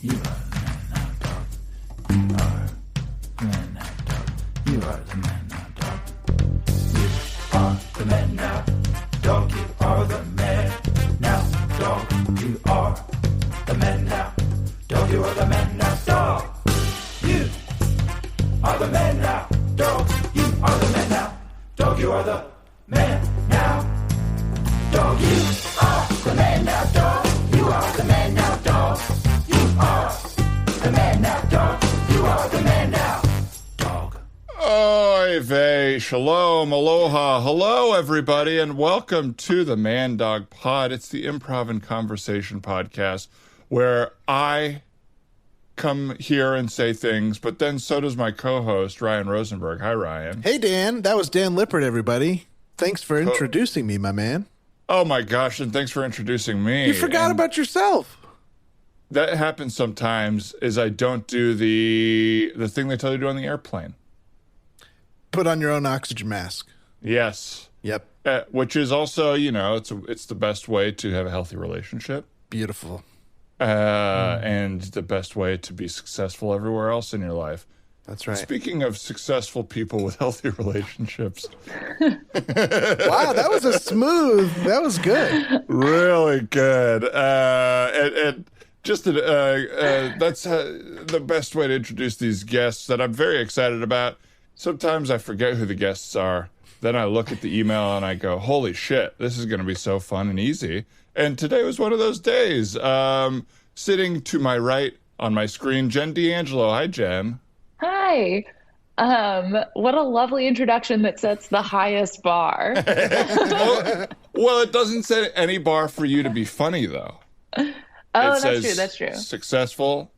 You are the man now, dog. You are the man now, dog. You are the man now, dog. You are the man now, dog. You are the man now, dog. You are the man now, dog. You are the man now, dog. You are the man now, dog. You are the man now, dog. You are the man now, dog. You are the man now, dog. You are the man now, dog. You are the man now, dog. You are the man now, dog. Oy vey, shalom, aloha, hello everybody, and welcome to the Man Dog Pod. It's the Improv and Conversation podcast where I come here and say things, but then so does my co-host, Ryan Rosenberg. Hi, Ryan. Hey, Dan. That was Dan Lippert, everybody. Thanks for introducing me, my man. Oh, my gosh, and thanks for introducing me. You forgot about yourself. That happens sometimes, is I don't do the thing they tell you to do on the airplane. Put on your own oxygen mask. Yes. Yep. Which is also, you know, it's the best way to have a healthy relationship. Beautiful. And the best way to be successful everywhere else in your life. That's right. Speaking of successful people with healthy relationships. Wow, that was good. Really good. And just that's the best way to introduce these guests that I'm very excited about. Sometimes I forget who the guests are. Then I look at the email and I go, holy shit, this is going to be so fun and easy. And today was one of those days. Sitting to my right on my screen, Jen D'Angelo. Hi, Jen. Hi. What a lovely introduction that sets the highest bar. Well, it doesn't set any bar for you to be funny, though. Oh, that's true. Successful,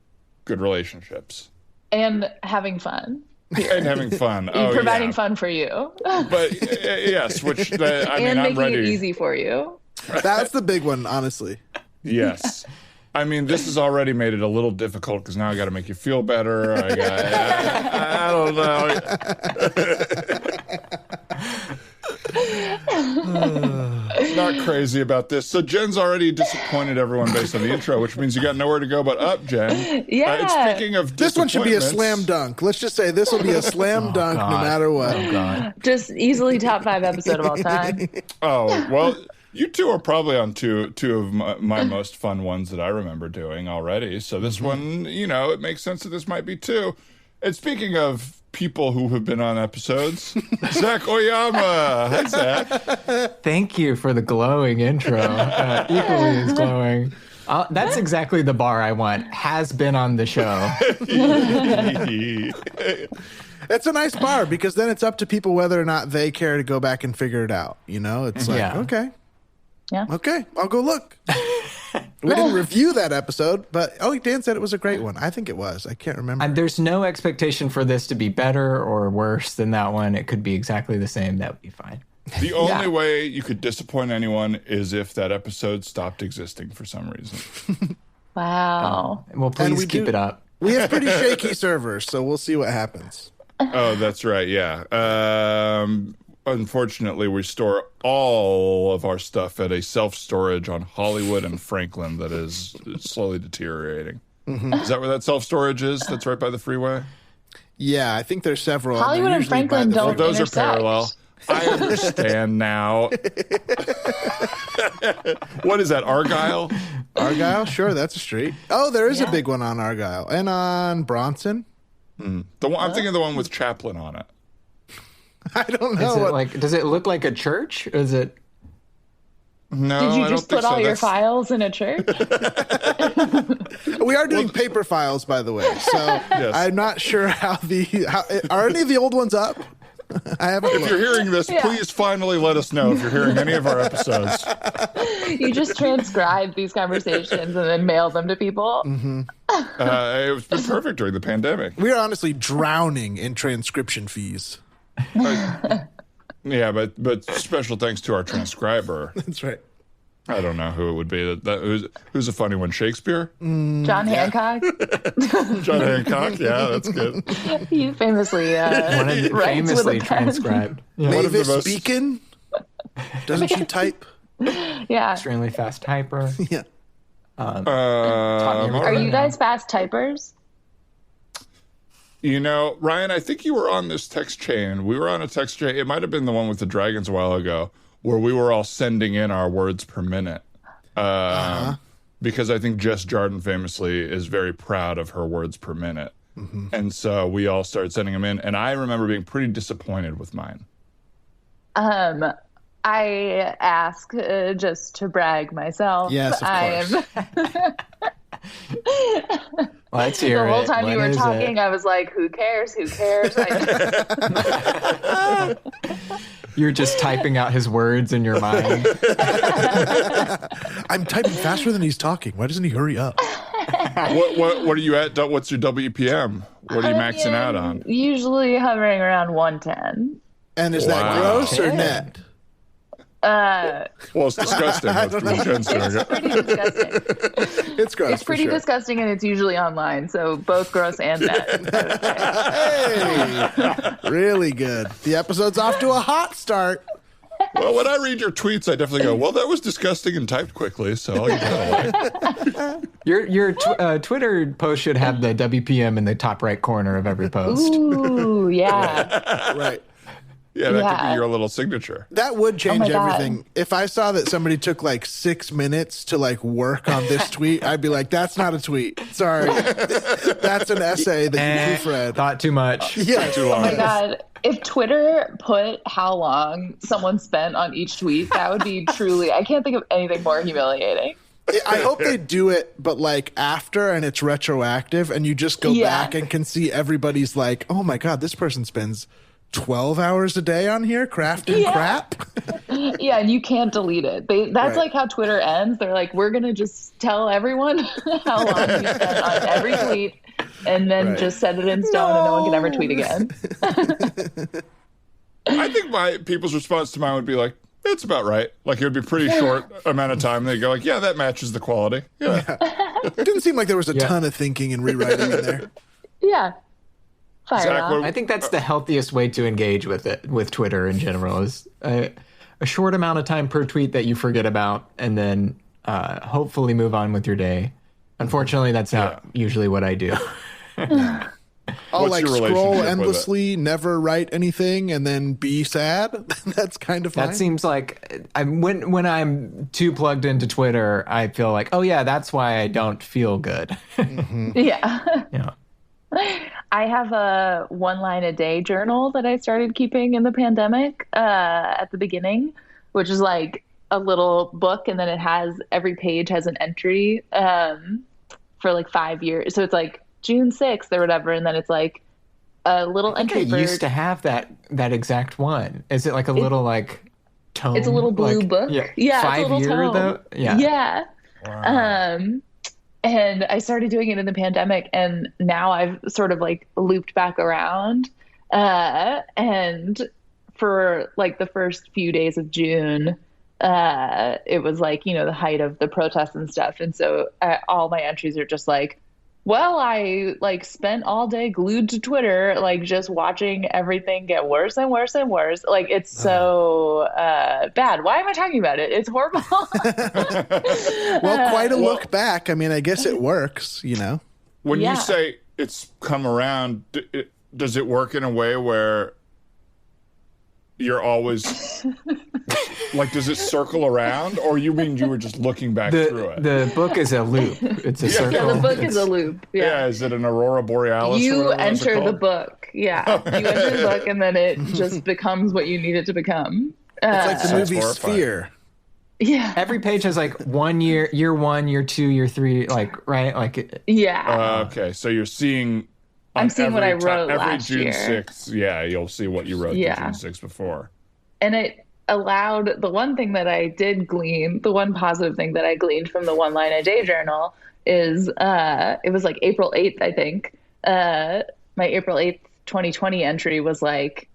good relationships. And having fun. And having fun. Providing fun for you. But yes, which I'm making ready. it easy for you. That's the big one, honestly. Yes. I mean, this has already made it a little difficult because now I got to make you feel better. I don't know. Not crazy about this. So Jen's already disappointed everyone based on the intro, which means you got nowhere to go but up, Jen. Yeah. And speaking of This one should be a slam dunk. Let's just say this will be a slam dunk no matter what. Oh, God. Just easily top 5 episode of all time. Oh, well, you two are probably on two of my most fun ones that I remember doing already. So this one, you know, it makes sense that this might be two. And speaking of people who have been on episodes, Zach Oyama. Hi, Zach. Thank you for the glowing intro. Equally as glowing. That's exactly the bar I want. Has been on the show. It's a nice bar because then it's up to people whether or not they care to go back and figure it out. You know, it's like, okay. Yeah. Okay, I'll go look. We didn't review that episode, but Dan said it was a great one. I think it was. I can't remember. There's no expectation for this to be better or worse than that one. It could be exactly the same. That would be fine. The only way you could disappoint anyone is if that episode stopped existing for some reason. Wow. Well, please keep it up. We have pretty shaky servers, so we'll see what happens. Oh, that's right. Yeah. Unfortunately, we store all of our stuff at a self-storage on Hollywood and Franklin that is slowly deteriorating. Mm-hmm. Is that where that self-storage is? That's right by the freeway? Yeah, I think there's several. Hollywood and Franklin don't those intersect. are parallel. I understand now. What is that, Argyle? Argyle? Sure, that's a street. Oh, there is a big one on Argyle. And on Bronson? I'm thinking of the one with Chaplin on it. I don't know. Does it look like a church? Is it? No, Did you I just don't put think all so. your files in a church? We are doing paper files, by the way. So I'm not sure how are any of the old ones up? I haven't. If you're hearing this, please finally let us know if you're hearing any of our episodes. You just transcribe these conversations and then mail them to people. Mm-hmm. It's been perfect during the pandemic. We're honestly drowning in transcription fees. Yeah, but special thanks to our transcriber. That's right. I don't know who it would be. Who's a funny one? Shakespeare? John Hancock? John Hancock? Yeah, that's good. He famously famously transcribed. Yeah. Mavis Beacon? Doesn't she type? Yeah. Extremely fast typer. Yeah. Are you guys fast typers? You know, Ryan, I think you were on this text chain. We were on a text chain. It might have been the one with the dragons a while ago, where we were all sending in our words per minute. Because I think Jess Jardin famously is very proud of her words per minute. Mm-hmm. And so we all started sending them in. And I remember being pretty disappointed with mine. I ask just to brag myself. Yes, of course. Let's hear it. The whole time you were talking, it? I was like, who cares? Who cares? You're just typing out his words in your mind. I'm typing faster than he's talking. Why doesn't he hurry up? What are you at? What's your WPM? What are you maxing out on? Usually hovering around 110. And is that gross or net? Well, it's disgusting. It's pretty disgusting. It's gross. It's pretty disgusting, and it's usually online, so both gross and net. Hey, really good. The episode's off to a hot start. Well, when I read your tweets, I definitely go, well, that was disgusting and typed quickly, so I'll give that away. Your Twitter post should have the WPM in the top right corner of every post. Ooh, yeah. Right. Yeah, that could be your little signature. That would change God. everything. If I saw that somebody took like 6 minutes to like work on this tweet, I'd be like, that's not a tweet. Sorry. That's an essay that you proofread. Thought too much. Yeah. Too long. Oh my God. If Twitter put how long someone spent on each tweet, that would be truly, I can't think of anything more humiliating. I hope they do it, but like after and it's retroactive and you just go back and can see everybody's like, oh my God, this person spends 12 hours a day on here crafting crap. Yeah, and you can't delete it. That's like how Twitter ends. They're like, we're going to just tell everyone how long you spent on every tweet and then just set it in stone and no one can ever tweet again. I think people's response to mine would be like, it's about right. Like, it would be a pretty short amount of time. They'd go like, yeah, that matches the quality. Yeah. It didn't seem like there was a ton of thinking and rewriting in there. Yeah. Zach, I think that's the healthiest way to engage with it, with Twitter in general, is a short amount of time per tweet that you forget about and then hopefully move on with your day. Unfortunately, that's not usually what I do. I'll like scroll endlessly, never write anything, and then be sad. That's kind of fine. That seems like when I'm too plugged into Twitter, I feel like, oh yeah, that's why I don't feel good. Mm-hmm. Yeah. I have a 1 line a day journal that I started keeping in the pandemic at the beginning, which is like a little book, and then it has every page has an entry for like 5 years. So it's like June 6th or whatever, and then it's like a little entry. I used to have that exact one. Is it like a little like tome? It's a little blue book. Yeah, 5 it's a little year tome. though. Yeah. Wow. And I started doing it in the pandemic, and now I've sort of like looped back around. And for like the first few days of June, it was like, you know, the height of the protests and stuff. And so all my entries are just like, well, I like spent all day glued to Twitter, like just watching everything get worse and worse and worse. Like it's so bad. Why am I talking about it? It's horrible. Well, quite a look back. I mean, I guess it works, you know. When you say it's come around, does it work in a way where you're always like, does it circle around, or you mean you were just looking back through it? The book is a loop. It's a circle. Yeah, the book is a loop. Yeah. Is it an Aurora Borealis? You enter the book. Yeah. You enter the book, and then it just becomes what you need it to become. It's like the movie horrifying. Sphere. Yeah. Every page has like 1 year, year 1, year 2, year 3, like, right? Like, Yeah. Okay, so you're seeing. I'm seeing what I wrote every last June year. 6th. Yeah, you'll see what you wrote the June 6th before. And it allowed the one thing that I did glean, the one positive thing that I gleaned from the 1 line a day journal is it was like April 8th, I think. My April 8th, 2020 entry was like,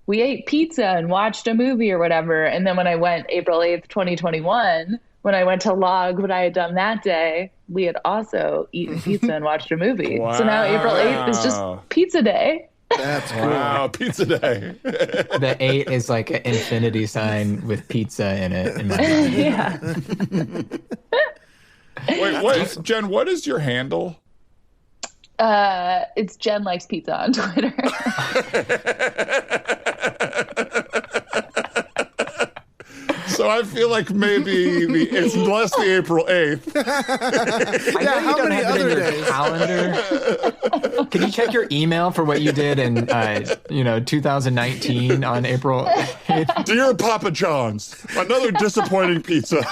we ate pizza and watched a movie or whatever. And then when I went April 8th, 2021, when I went to log what I had done that day, we had also eaten pizza and watched a movie. Wow. So now April 8th is just pizza day. That's cool. Wow, pizza day. the 8 is like an infinity sign with pizza in it. In my mind. Yeah. Wait, what, Jen? What is your handle? It's Jen Likes Pizza on Twitter. So I feel like maybe it's less the April 8th. I know you don't many have it in other your days? calendar. Can you check your email for what you did in 2019 on April 8th? Dear Papa John's, another disappointing pizza.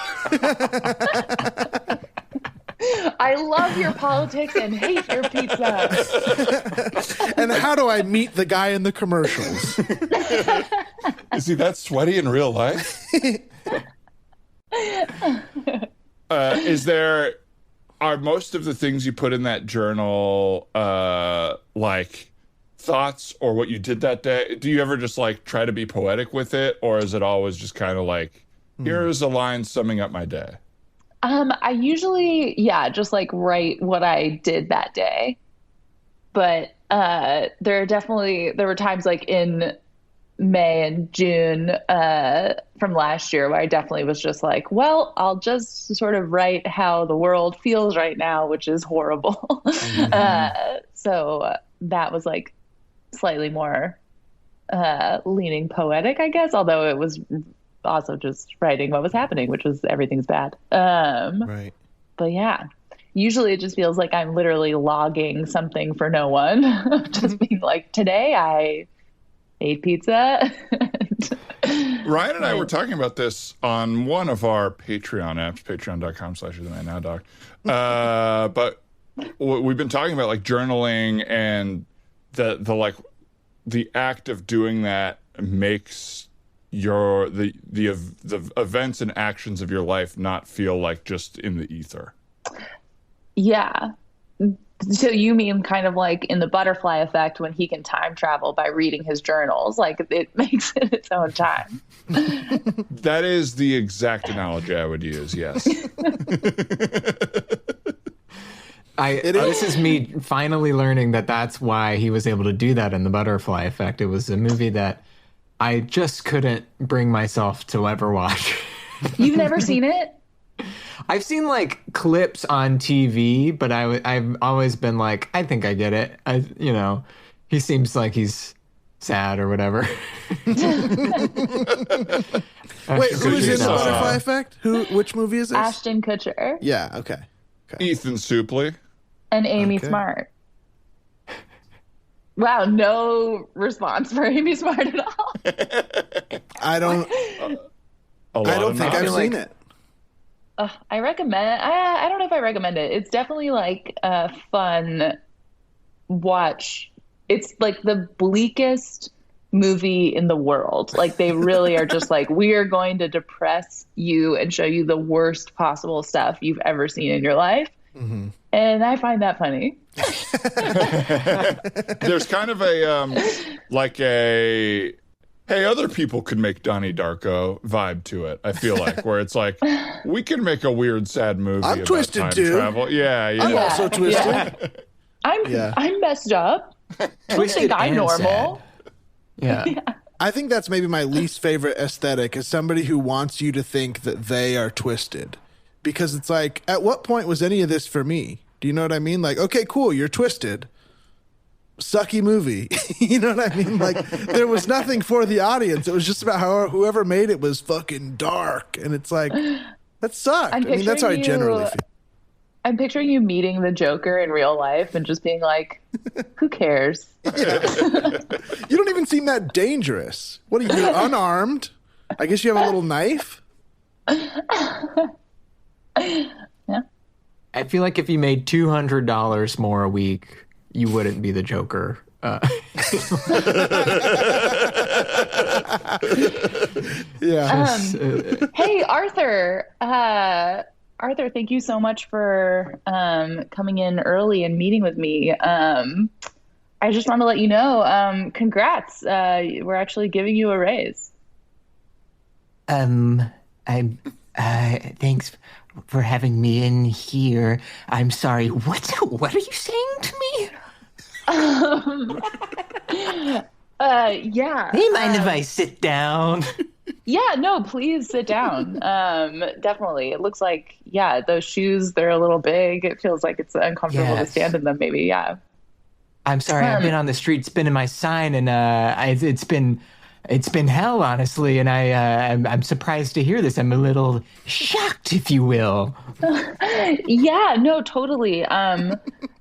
I love your politics and hate your pizza. And how do I meet the guy in the commercials? Is he that sweaty in real life? Are most of the things you put in that journal like thoughts or what you did that day? Do you ever just like try to be poetic with it, or is it always just kind of like, here's a line summing up my day? I usually, just like write what I did that day. But there were times like in May and June from last year where I definitely was just like, well, I'll just sort of write how the world feels right now, which is horrible. So that was like slightly more leaning poetic, I guess, although it was also just writing what was happening, which was everything's bad. Right. But yeah, usually it just feels like I'm literally logging something for no one. Just being like, today I ate pizza. Ryan and I were talking about this on one of our Patreon apps, patreon.com/TheManNowDoc. But we've been talking about like journaling, and the act of doing that makes the events and actions of your life not feel like just in the ether. Yeah. So you mean kind of like in the butterfly effect when he can time travel by reading his journals, like it makes it its own time. That is the exact analogy I would use, yes. This is me finally learning that that's why he was able to do that in the butterfly effect. It was a movie that I just couldn't bring myself to ever watch. You've never seen it? I've seen like clips on TV, but I've always been like, I think I get it. He seems like he's sad or whatever. Wait, who is in the Butterfly Effect? Which movie is this? Ashton Kutcher. Yeah, okay. Ethan Suplee. And Amy Smart. Wow, no response for Amy Smart at all. I don't think I've seen it. I recommend it. I don't know if I recommend it. It's definitely like a fun watch. It's like the bleakest movie in the world. Like they really are just like, we are going to depress you and show you the worst possible stuff you've ever seen in your life. Mm-hmm. And I find that funny. There's kind of hey, other people could make Donnie Darko vibe to it, I feel like, where it's like, we can make a weird, sad movie I'm about twisted, time dude. travel. Yeah. I'm also twisted. Yeah. I'm messed up. I don't think I'm normal. Yeah. I think that's maybe my least favorite aesthetic, is somebody who wants you to think that they are twisted. Because it's like, at what point was any of this for me? Do you know what I mean? Like, okay, cool, you're twisted. Sucky movie. You know what I mean? Like, there was nothing for the audience. It was just about how whoever made it was fucking dark. And it's like, that sucked. I mean, that's how I generally feel. I'm picturing you meeting the Joker in real life and just being like, who cares? Yeah. You don't even seem that dangerous. What are you, unarmed? I guess you have a little knife? Yeah. I feel like if you made $200 more a week, you wouldn't be the Joker. Yeah. Hey, Arthur. Arthur, thank you so much for coming in early and meeting with me. I just want to let you know, congrats. We're actually giving you a raise. Thanks for having me in here. I'm sorry. What are you saying to me? Yeah. Do you mind if I sit down? Yeah, no, please sit down. Definitely. It looks like, yeah, those shoes, they're a little big. It feels like it's uncomfortable to Yes. stand in them, maybe. Yeah. I'm sorry. I've been on the street spinning my sign, and it's been hell, honestly. And I'm surprised to hear this. I'm a little shocked, if you will. Yeah, no, totally.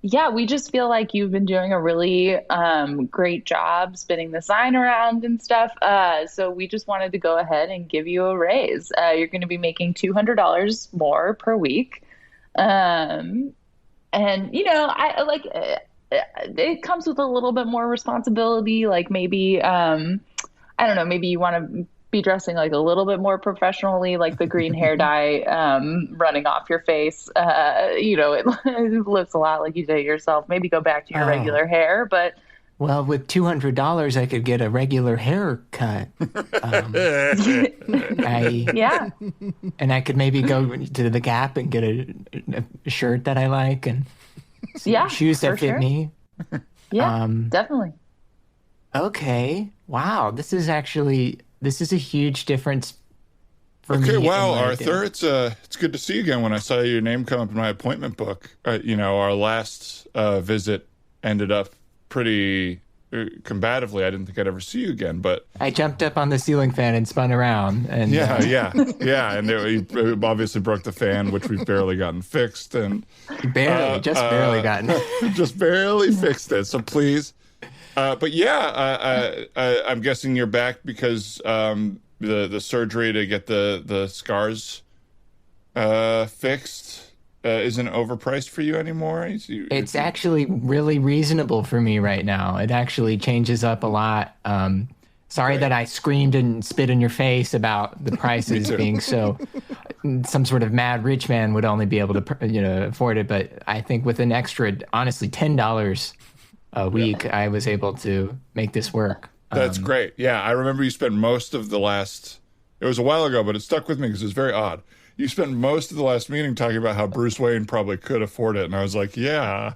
Yeah, we just feel like you've been doing a really great job spinning the sign around and stuff. So we just wanted to go ahead and give you a raise. You're going to be making $200 more per week. And I like it comes with a little bit more responsibility. Like maybe I don't know, maybe you want to be dressing like a little bit more professionally, like the green hair dye running off your face. It looks a lot like you did it yourself. Maybe go back to your regular hair, but Well, with $200, I could get a regular haircut. yeah. And I could maybe go to the Gap and get a shirt that I like and Yeah, shoes that for fit sure. me. Yeah, definitely. Okay. Wow. This is a huge difference for me. Okay, in wow, what I Arthur, do. it's good to see you again. When I saw your name come up in my appointment book, our last visit ended up pretty combatively. I didn't think I'd ever see you again, but I jumped up on the ceiling fan and spun around. And yeah, and it obviously broke the fan, which we've barely gotten fixed, and barely gotten. just barely fixed it. So please, but yeah, I'm guessing you're back because the surgery to get the scars fixed isn't overpriced for you anymore. It's actually really reasonable for me right now. It actually changes up a lot. Sorry that I screamed and spit in your face about the prices being so. Some sort of mad rich man would only be able to, afford it. But I think with an extra, honestly, $10 a week, I was able to make this work. That's great. Yeah, I remember you spent most of the last. It was a while ago, but it stuck with me because it was very odd. You spent most of the last meeting talking about how Bruce Wayne probably could afford it, and I was like, yeah.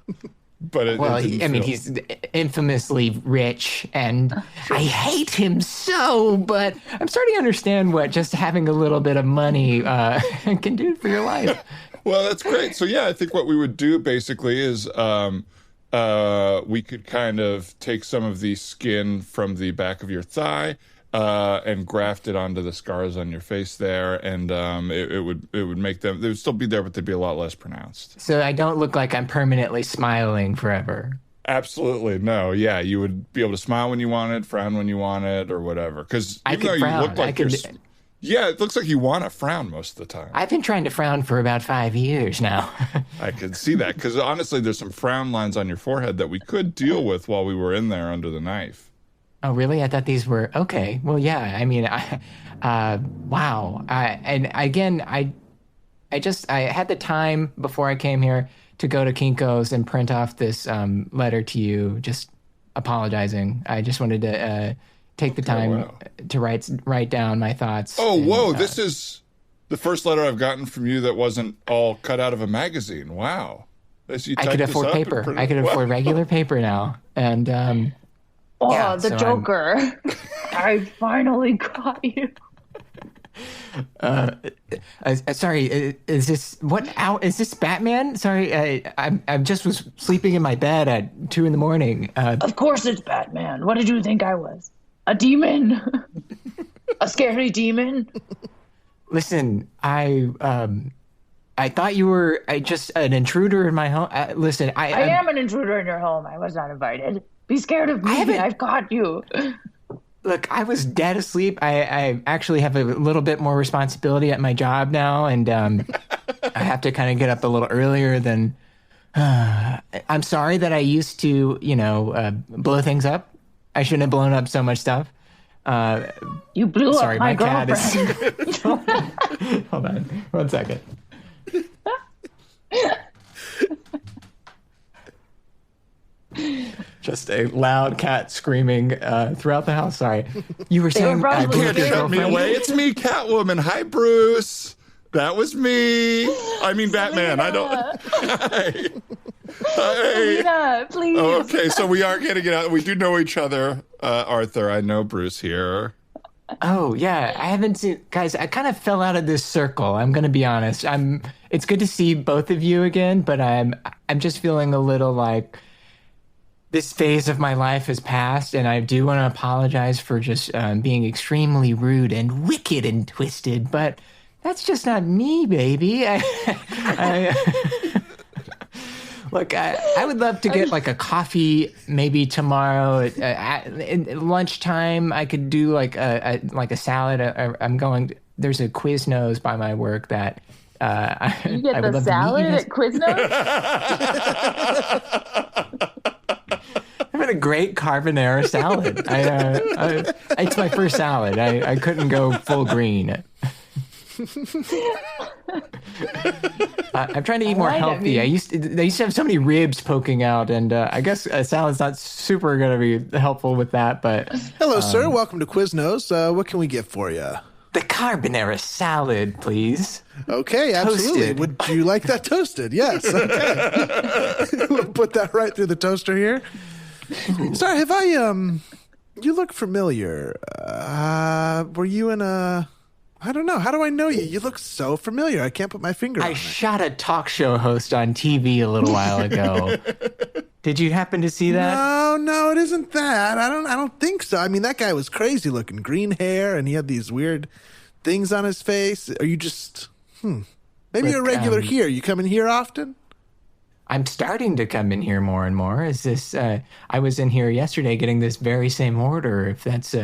But he's infamously rich, and I hate him so. But I'm starting to understand what just having a little bit of money can do for your life. Well, that's great. So yeah, I think what we would do basically is we could kind of take some of the skin from the back of your thigh and graft it onto the scars on your face there, and it would make them. They would still be there, but they'd be a lot less pronounced. So I don't look like I'm permanently smiling forever. Absolutely no. Yeah, you would be able to smile when you wanted, frown when you wanted, or whatever. Because I could frown. Yeah, it looks like you want to frown most of the time. I've been trying to frown for about 5 years now. I can see that because honestly, there's some frown lines on your forehead that we could deal with while we were in there under the knife. Oh, really? I thought these were okay. Well, yeah. I mean, wow. And again, I had the time before I came here to go to Kinko's and print off this letter to you, just apologizing. I just wanted to take the time to write down my thoughts. Oh, whoa! This is the first letter I've gotten from you that wasn't all cut out of a magazine. Wow. I could afford paper. I could afford regular paper now, and. The Joker. I finally caught you. Sorry, is this Batman? Sorry, I just was sleeping in my bed at 2 a.m. Of course it's Batman. What did you think I was? A demon? A scary demon? Listen, I thought you were just an intruder in my home. Listen, I am an intruder in your home. I was not invited. Be scared of me. I've caught you. Look, I was dead asleep. I actually have a little bit more responsibility at my job now, and I have to kind of get up a little earlier than. I'm sorry that I used to, blow things up. I shouldn't have blown up so much stuff. You blew up my cat girlfriend. is. Hold on, 1 second. Just a loud cat screaming throughout the house. Sorry. You were saying... You can't shut me away. It's me, Catwoman. Hi, Bruce. That was me. I mean, Batman. I don't... Hi. Selena, please. Okay, so we are getting it out. We do know each other, Arthur. I know Bruce here. Oh yeah, I haven't seen guys. I kind of fell out of this circle. I'm gonna be honest. It's good to see both of you again, but I'm just feeling a little like this phase of my life has passed, and I do want to apologize for just being extremely rude and wicked and twisted. But that's just not me, baby. Look, I would love to get like a coffee maybe tomorrow at lunchtime. I could do like a salad. There's a Quiznos by my work that You get the salad at Quiznos? I've had a great carbonara salad. It's my first salad. I couldn't go full green. I'm trying to eat more healthy. They used to have so many ribs poking out, and I guess a salad's not super going to be helpful with that. But hello, sir. Welcome to Quiznos. What can we get for you? The carbonara salad, please. Okay, absolutely. Toasted. Would you like that toasted? Yes. Okay. We'll put that right through the toaster here. Sorry, have I you look familiar. Were you in a I don't know. How do I know you? You look so familiar. I can't put my finger on it. I shot a talk show host on TV a little while ago. Did you happen to see that? No, it isn't that. I don't think so. I mean, that guy was crazy looking. Green hair, and he had these weird things on his face. Are you just maybe you're a regular here. You come in here often? I'm starting to come in here more and more. Is this I was in here yesterday getting this very same order. If that's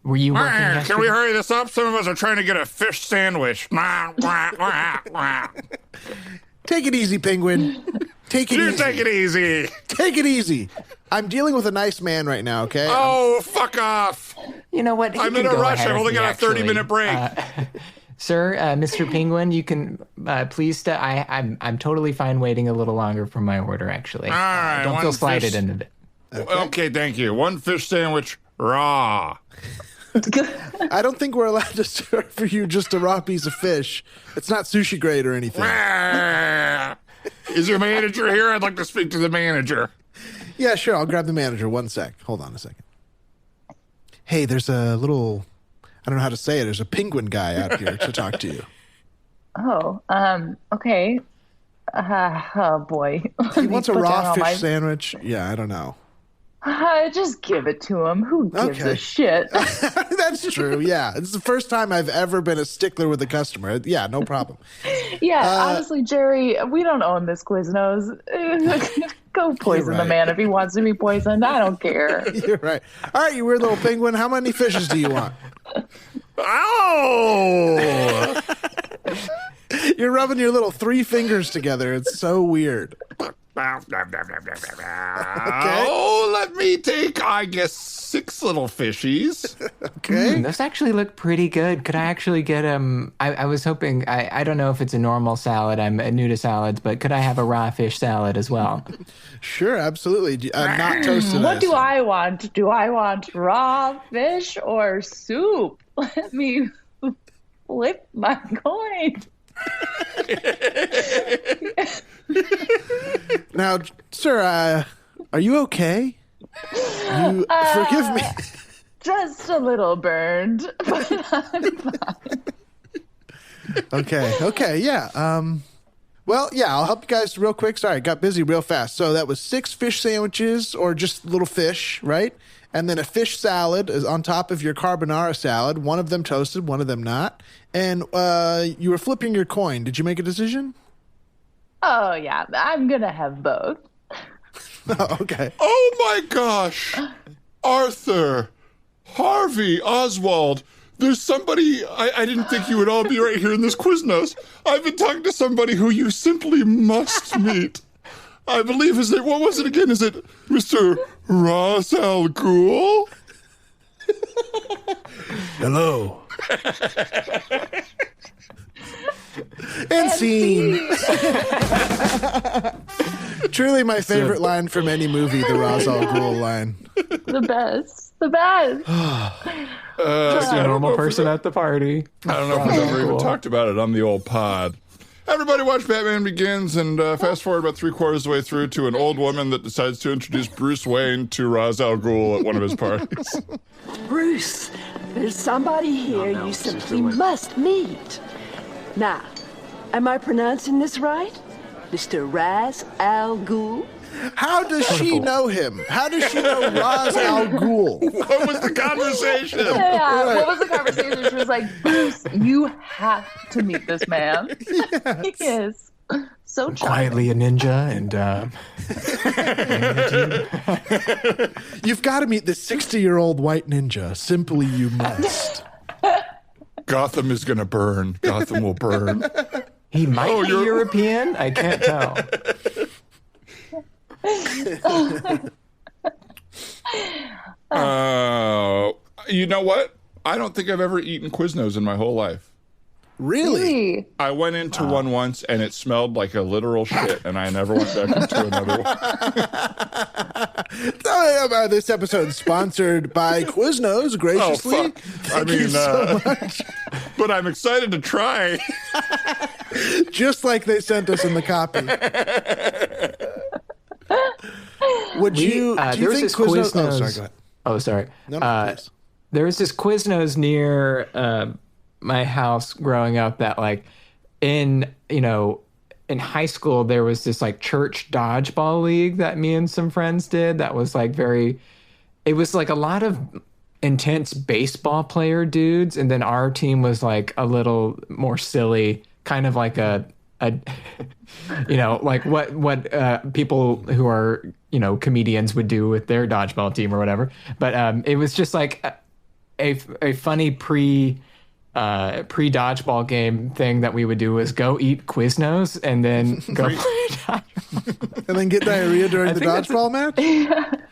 were you working yesterday? Can we hurry this up? Some of us are trying to get a fish sandwich. Take it easy, Penguin. Take it You easy. take it easy. Take it easy. I'm dealing with a nice man right now, okay? Oh, fuck off. You know what? I'm in a rush. I've only got a 30-minute break. Sir, Mr. Penguin, you can please stay. I'm totally fine waiting a little longer for my order, actually. All right, don't feel slighted into it. Okay, thank you. One fish sandwich, raw. I don't think we're allowed to serve for you just a raw piece of fish. It's not sushi grade or anything. Is your manager here? I'd like to speak to the manager. Yeah, sure. I'll grab the manager. One sec. Hold on a second. Hey, there's a little, I don't know how to say it. There's a penguin guy out here to talk to you. Oh, okay. Oh, boy. He wants a raw fish sandwich. Yeah, I don't know. Just give it to him. Who gives a shit? That's true. Yeah. It's the first time I've ever been a stickler with a customer. Yeah, no problem. Yeah, honestly, Jerry, we don't own this Quiznos. Go poison the man if he wants to be poisoned. I don't care. You're right. All right, you weird little penguin. How many fishes do you want? Oh! You're rubbing your little 3 fingers together. It's so weird. Oh, let me take, I guess, 6 little fishies. Okay. Those actually look pretty good. Could I actually get I was hoping, I don't know if it's a normal salad. I'm new to salads, but could I have a raw fish salad as well? Sure, absolutely. Not toasted. What do I want? Do I want raw fish or soup? Let me flip my coin. Now, sir, are you okay? You forgive me. Just a little burned, but I'm fine. Okay, yeah. Well, yeah, I'll help you guys real quick. Sorry, got busy real fast. So that was 6 fish sandwiches, or just little fish, right? And then a fish salad is on top of your carbonara salad. One of them toasted, one of them not. And you were flipping your coin. Did you make a decision? Oh, yeah, I'm going to have both. Oh, okay. Oh my gosh! Arthur, Harvey, Oswald, there's somebody, I didn't think you would all be right here in this Quiznos. I've been talking to somebody who you simply must meet. I believe his name, what was it again? Is it Mr. Ra's al Ghul? Hello. And scene. Truly my favorite line from any movie, the Ra's al Ghul line. The best. The best. Just a normal person at the party. I don't know if we've ever even talked about it on the old pod. Everybody watch Batman Begins and fast forward about 3/4 of the way through to an old woman that decides to introduce Bruce Wayne to Ra's al Ghul at one of his parties. Bruce, There's somebody here you simply must meet. Now, am I pronouncing this right? Mr. Raz Al Ghul? How does she know him? How does she know Raz Al Ghul? What was the conversation? Yeah, what was the conversation? She was like, Bruce, you have to meet this man. Yes. He is so charming. Quietly a ninja and You've got to meet this 60-year-old white ninja. Simply, you must. Gotham is going to burn. Gotham will burn. he might be European. I can't tell. You know what? I don't think I've ever eaten Quiznos in my whole life. Really? I went into one once and it smelled like a literal shit, and I never went back into another one. This episode is sponsored by Quiznos, graciously. Oh, fuck. Thank you so much. But I'm excited to try. Just like they sent us in the copy. Would you? Do you think Quiznos? Oh, sorry. Go ahead. Oh, sorry. No, please. There was this Quiznos near my house growing up that, like, in high school there was this like church dodgeball league that me and some friends did. That was like it was like a lot of intense baseball player dudes, and then our team was like a little more silly, kind of like a like what people who are comedians would do with their dodgeball team or whatever. But it was just like a funny pre-dodgeball game thing that we would do was go eat Quiznos and then go play dodgeball. And then get diarrhea during the dodgeball match?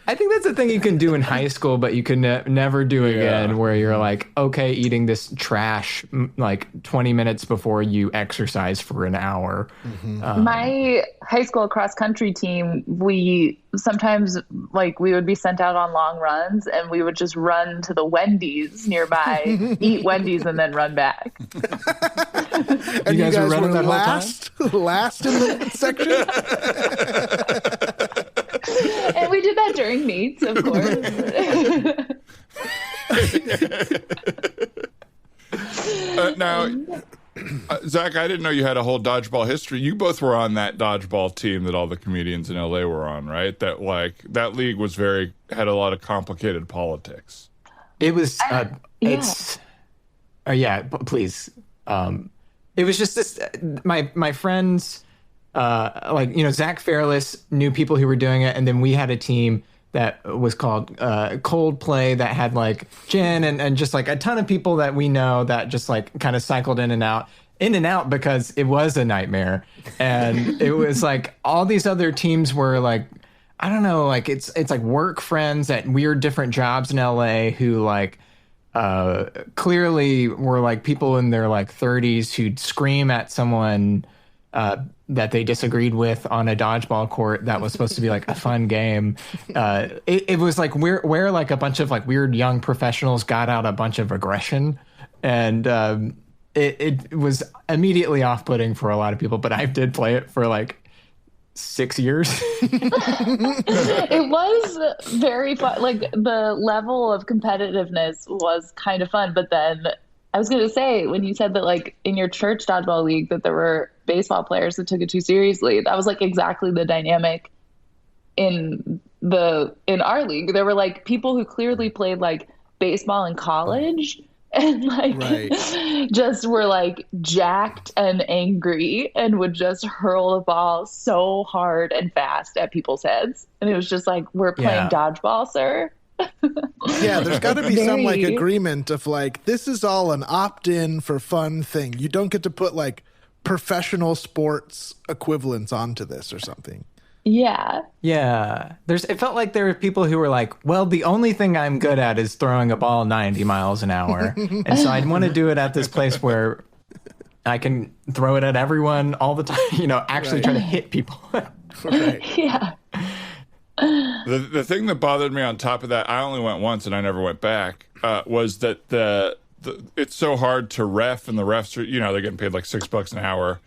I think that's a thing you can do in high school, but you can never do again, where you're like, okay, eating this trash like 20 minutes before you exercise for an hour. Mm-hmm. My high school cross country team, we sometimes we would be sent out on long runs and we would just run to the Wendy's nearby, eat Wendy's, and then run back. And you guys were running that last in the section? And we did that during meets, of course. Now, Zach, I didn't know you had a whole dodgeball history. You both were on that dodgeball team that all the comedians in LA were on, right? That that league was had a lot of complicated politics. It was please. It was just this. My friends. Zach Fairless knew people who were doing it, and then we had a team that was called Coldplay that had like Jen and just like a ton of people that we know that just like kind of cycled in and out because it was a nightmare. And it was like all these other teams were like, I don't know, like it's like work friends at weird different jobs in LA who like clearly were like people in their like 30s who'd scream at someone that they disagreed with on a dodgeball court that was supposed to be like a fun game. It was like where like a bunch of like weird young professionals got out a bunch of aggression, and it was immediately off-putting for a lot of people. But I did play it for like 6 years. It was very fun. Like the level of competitiveness was kind of fun, but then I was going to say, when you said that, like, in your church dodgeball league that there were baseball players that took it too seriously, that was, like, exactly the dynamic in our league. There were, like, people who clearly played, like, baseball in college and, like, just were, like, jacked and angry and would just hurl the ball so hard and fast at people's heads. And it was just like, we're playing dodgeball, sir. Yeah, there's got to be some like agreement of like, this is all an opt-in for fun thing. You don't get to put like professional sports equivalents onto this or something. Yeah. It felt like there were people who were like, well, the only thing I'm good at is throwing a ball 90 miles an hour. And so I'd want to do it at this place where I can throw it at everyone all the time, actually try to hit people. Yeah. The thing that bothered me on top of that, I only went once and I never went back, was that it's so hard to ref, and the refs are, they're getting paid like $6 an hour.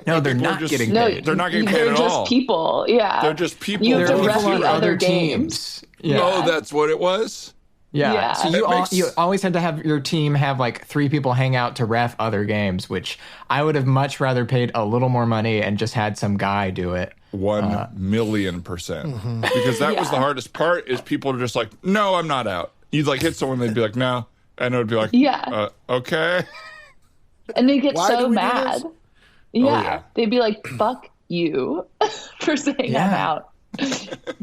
No, they're not getting paid. They're not getting paid at all. They're just people. Yeah. They're just people. You have to They're ref people on the other games. teams. Yeah. Oh, that's what it was? Yeah. Yeah. So you always had to have your team have like 3 people hang out to ref other games, which I would have much rather paid a little more money and just had some guy do it. 1,000,000%. Because that was the hardest part is people are just like, no, I'm not out. You'd like hit someone, they'd be like, no. And it would be like, okay. And they get Why do so we do mad. this? Yeah. They'd be like, fuck you for saying I'm out.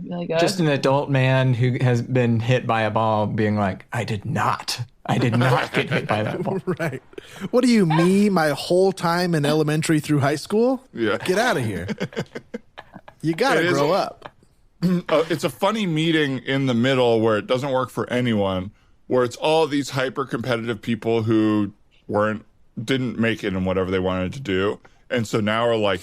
Like, Just an adult man who has been hit by a ball being like, I did not get hit by that ball. Right. What are you, me, my whole time in elementary through high school? Yeah. Get out of here. You got to grow up. It's a funny meeting in the middle where it doesn't work for anyone, where it's all these hyper competitive people who didn't make it in whatever they wanted to do. And so now are like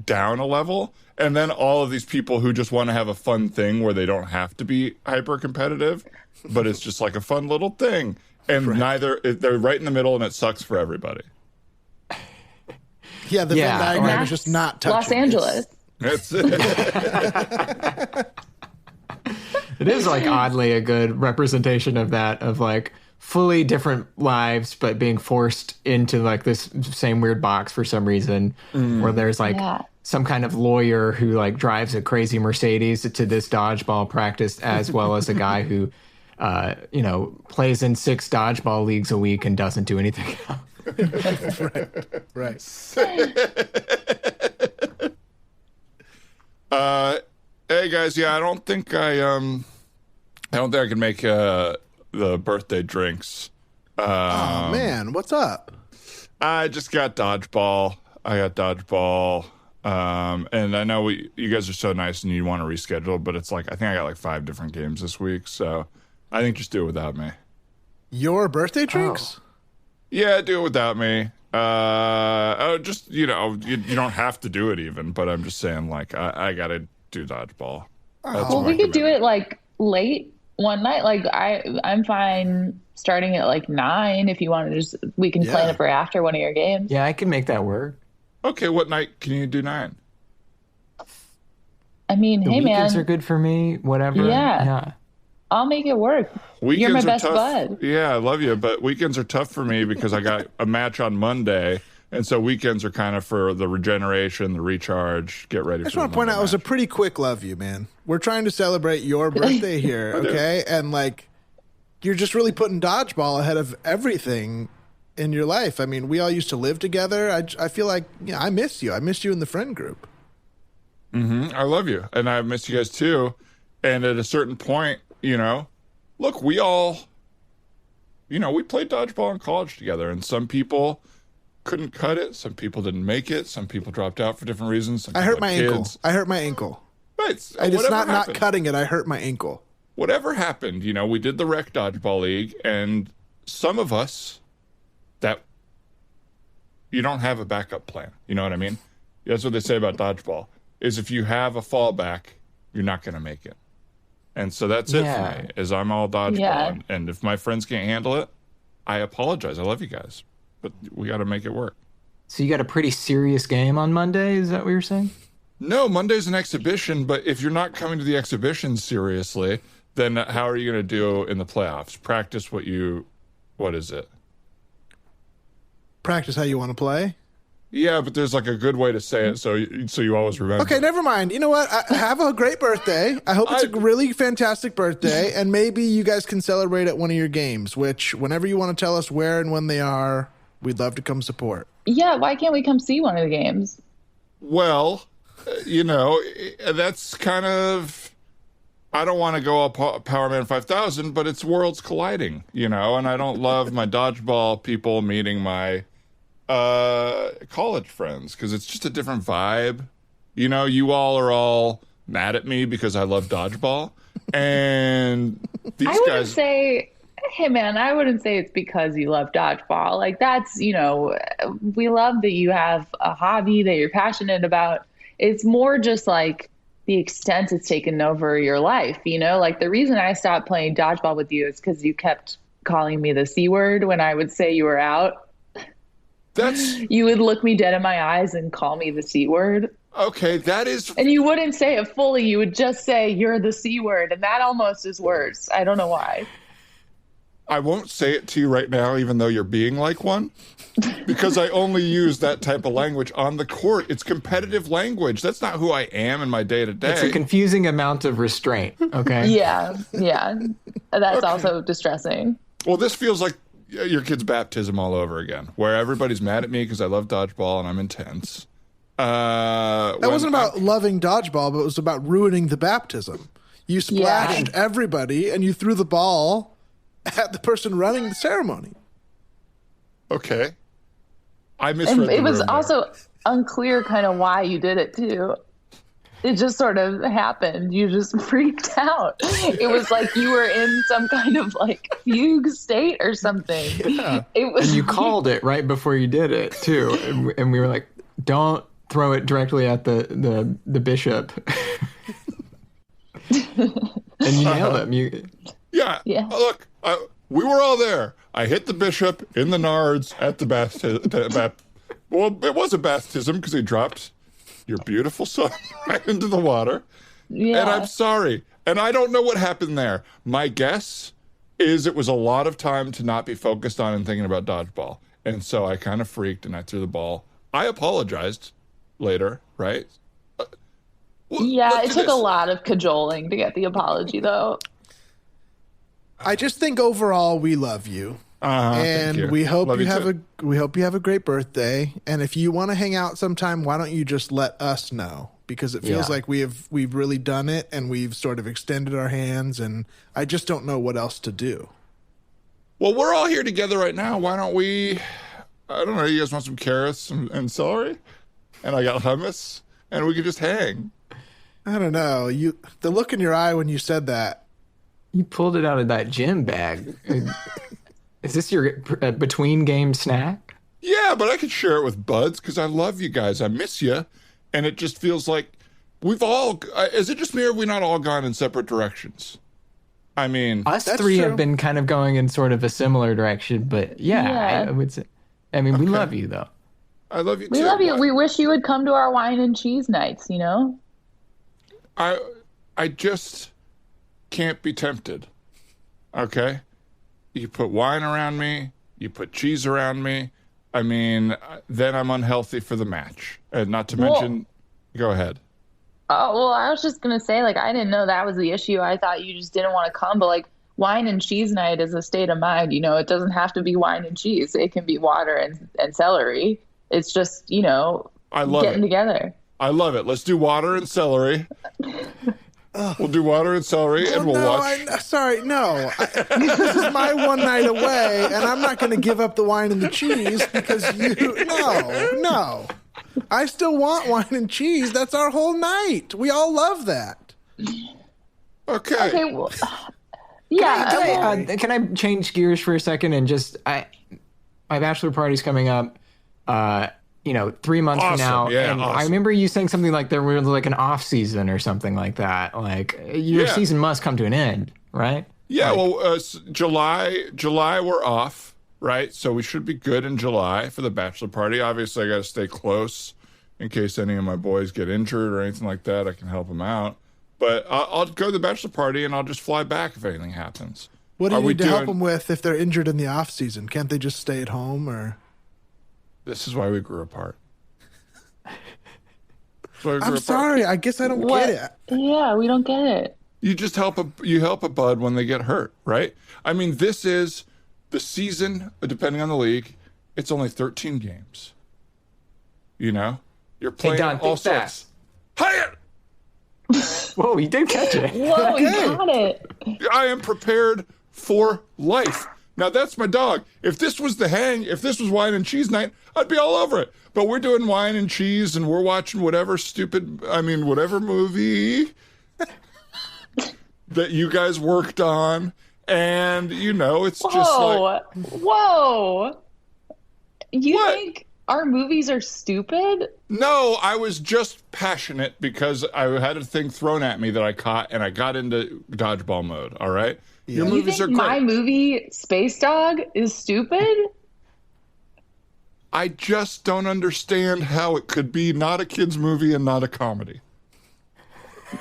down a level. And then all of these people who just want to have a fun thing where they don't have to be hyper competitive, but it's just like a fun little thing. And they're right in the middle and it sucks for everybody. Yeah, the Venn diagram is just not touching. Los Angeles. That's it. It is like oddly a good representation of that, of like fully different lives, but being forced into like this same weird box for some reason, where there's like some kind of lawyer who like drives a crazy Mercedes to this dodgeball practice, as well as a guy who, plays in 6 dodgeball leagues a week and doesn't do anything else. Right. Hey guys, I don't think I can make the birthday drinks. Oh man, what's up? I just got dodgeball. And I know you guys are so nice and you want to reschedule, but it's like I think I got like 5 different games this week, so I think just do it without me. Your birthday drinks? Yeah, do it without me. Just you don't have to do it even, but I'm just saying like I gotta do dodgeball. Well, we could do it like late one night. Like I'm fine starting at like 9 if you want to. Just we can plan it for after one of your games. Yeah, I can make that work. Okay, what night can you do 9? I mean, The hey weekends man, are good for me. Whatever. Yeah. I'll make it work. Weekends You're my are best tough. bud. Yeah, I love you, but weekends are tough for me because I got a match on Monday, and so weekends are kind of for the regeneration, the recharge, get ready. I just want to point out it was a pretty quick love you, man. We're trying to celebrate your birthday here, okay? And like, you're just really putting dodgeball ahead of everything in your life. I mean, we all used to live together. I feel like I miss you. I missed you in the friend group. I love you, and I miss you guys too. And at a certain point, look, we all, we played dodgeball in college together, and some people couldn't cut it. Some people didn't make it. Some people dropped out for different reasons. I hurt my ankle. Right. It's not cutting it. I hurt my ankle. Whatever happened, we did the rec dodgeball league, and some of us that you don't have a backup plan. You know what I mean? That's what they say about dodgeball, is if you have a fallback, you're not going to make it. And so that's it for me, is I'm all dodgeball. Yeah. And if my friends can't handle it, I apologize. I love you guys, but we got to make it work. So you got a pretty serious game on Monday? Is that what you're saying? No, Monday's an exhibition, but if you're not coming to the exhibition seriously, then how are you going to do in the playoffs? Practice what is it? Practice how you want to play? Yeah, but there's like a good way to say it, so you always remember. Okay, never mind. You know what? Have a great birthday. I hope it's a really fantastic birthday, and maybe you guys can celebrate at one of your games, which whenever you want to tell us where and when they are, we'd love to come support. Yeah, why can't we come see one of the games? Well, that's kind of... I don't want to go up Power Man 5000, but it's worlds colliding, and I don't love my dodgeball people meeting my college friends because it's just a different vibe. You all are all mad at me because I love dodgeball, and these I wouldn't guys say, hey man, I wouldn't say it's because you love dodgeball. Like that's, we love that you have a hobby that you're passionate about. It's more just like the extent it's taken over your life, like the reason I stopped playing dodgeball with you is because you kept calling me the C word when I would say you were out. You would look me dead in my eyes and call me the C word. Okay, that is... And you wouldn't say it fully. You would just say, you're the C word. And that almost is worse. I don't know why. I won't say it to you right now, even though you're being like one, because I only use that type of language on the court. It's competitive language. That's not who I am in my day-to-day. It's a confusing amount of restraint, okay? Yeah. That's also distressing. Well, this feels like your kid's baptism all over again, where everybody's mad at me because I love dodgeball and I'm intense. That wasn't about loving dodgeball, but it was about ruining the baptism. You splashed everybody and you threw the ball at the person running the ceremony. Okay. I misread And it the was room also unclear kind of why you did it too. It just sort of happened. You just freaked out. It was like you were in some kind of like fugue state or something. Yeah. It was. And you called it right before you did it too, and we were like, "Don't throw it directly at the bishop." And you nailed him. Yeah. Look, we were all there. I hit the bishop in the nards at the baptism. Well, it was a baptism because he dropped your beautiful son right into the water. Yeah. And I'm sorry. And I don't know what happened there. My guess is it was a lot of time to not be focused on and thinking about dodgeball. And so I kind of freaked and I threw the ball. I apologized later, right? It took a lot of cajoling to get the apology, though. I just think overall we love you. And we hope you have a great birthday. And if you want to hang out sometime, why don't you just let us know? Because it feels like we've really done it and we've sort of extended our hands, and I just don't know what else to do. Well, we're all here together right now. Why don't we? I don't know. You guys want some carrots and celery? And I got hummus, and we could just hang. I don't know. The look in your eye when you said that. You pulled it out of that gym bag. Is this your between game snack? Yeah, but I could share it with buds because I love you guys. I miss you. And it just feels like we've all, is it just me or have we not all gone in separate directions? I mean, us three have been kind of going in sort of a similar direction, but I would say, we love you though. I love you too. We love you. We wish you would come to our wine and cheese nights, you know? I just can't be tempted. Okay? You put wine around me, you put cheese around me. I mean, then I'm unhealthy for the match. And not to mention, go ahead. Oh, well, I was just going to say, like, I didn't know that was the issue. I thought you just didn't want to come. But, like, wine and cheese night is a state of mind. You know, it doesn't have to be wine and cheese. It can be water and celery. It's just, you know, getting together. I love it. Let's do water and celery. We'll do water and celery, and we'll watch. This is my one night away, and I'm not going to give up the wine and the cheese because no. I still want wine and cheese. That's our whole night. We all love that. Okay. Well, Can I change gears for a second and just my bachelor party's coming up. 3 months from now. Yeah, and awesome. I remember you saying something like there was like an off season or something like that. Like your season must come to an end, right? Yeah. July we're off, right? So we should be good in July for the bachelor party. Obviously, I got to stay close in case any of my boys get injured or anything like that. I can help them out. But I'll go to the bachelor party and I'll just fly back if anything happens. What do you need to help them with if they're injured in the off season? Can't they just stay at home or? This is why we grew apart. I'm sorry. I guess I don't get it. Yeah, we don't get it. You just help a bud when they get hurt, right? I mean, this is the season, depending on the league, it's only 13 games. You know? You're playing all sorts. Hyatt! Whoa, you did catch it. Whoa, you got it. I am prepared for life. Now, that's my dog. If this was wine and cheese night, I'd be all over it. But we're doing wine and cheese, and we're watching whatever movie that you guys worked on. And, it's just like... Whoa! You think our movies are stupid? No, I was just passionate because I had a thing thrown at me that I caught, and I got into dodgeball mode, all right? Yeah. Your movies are great. My movie, Space Dog, is stupid? I just don't understand how it could be not a kid's movie and not a comedy.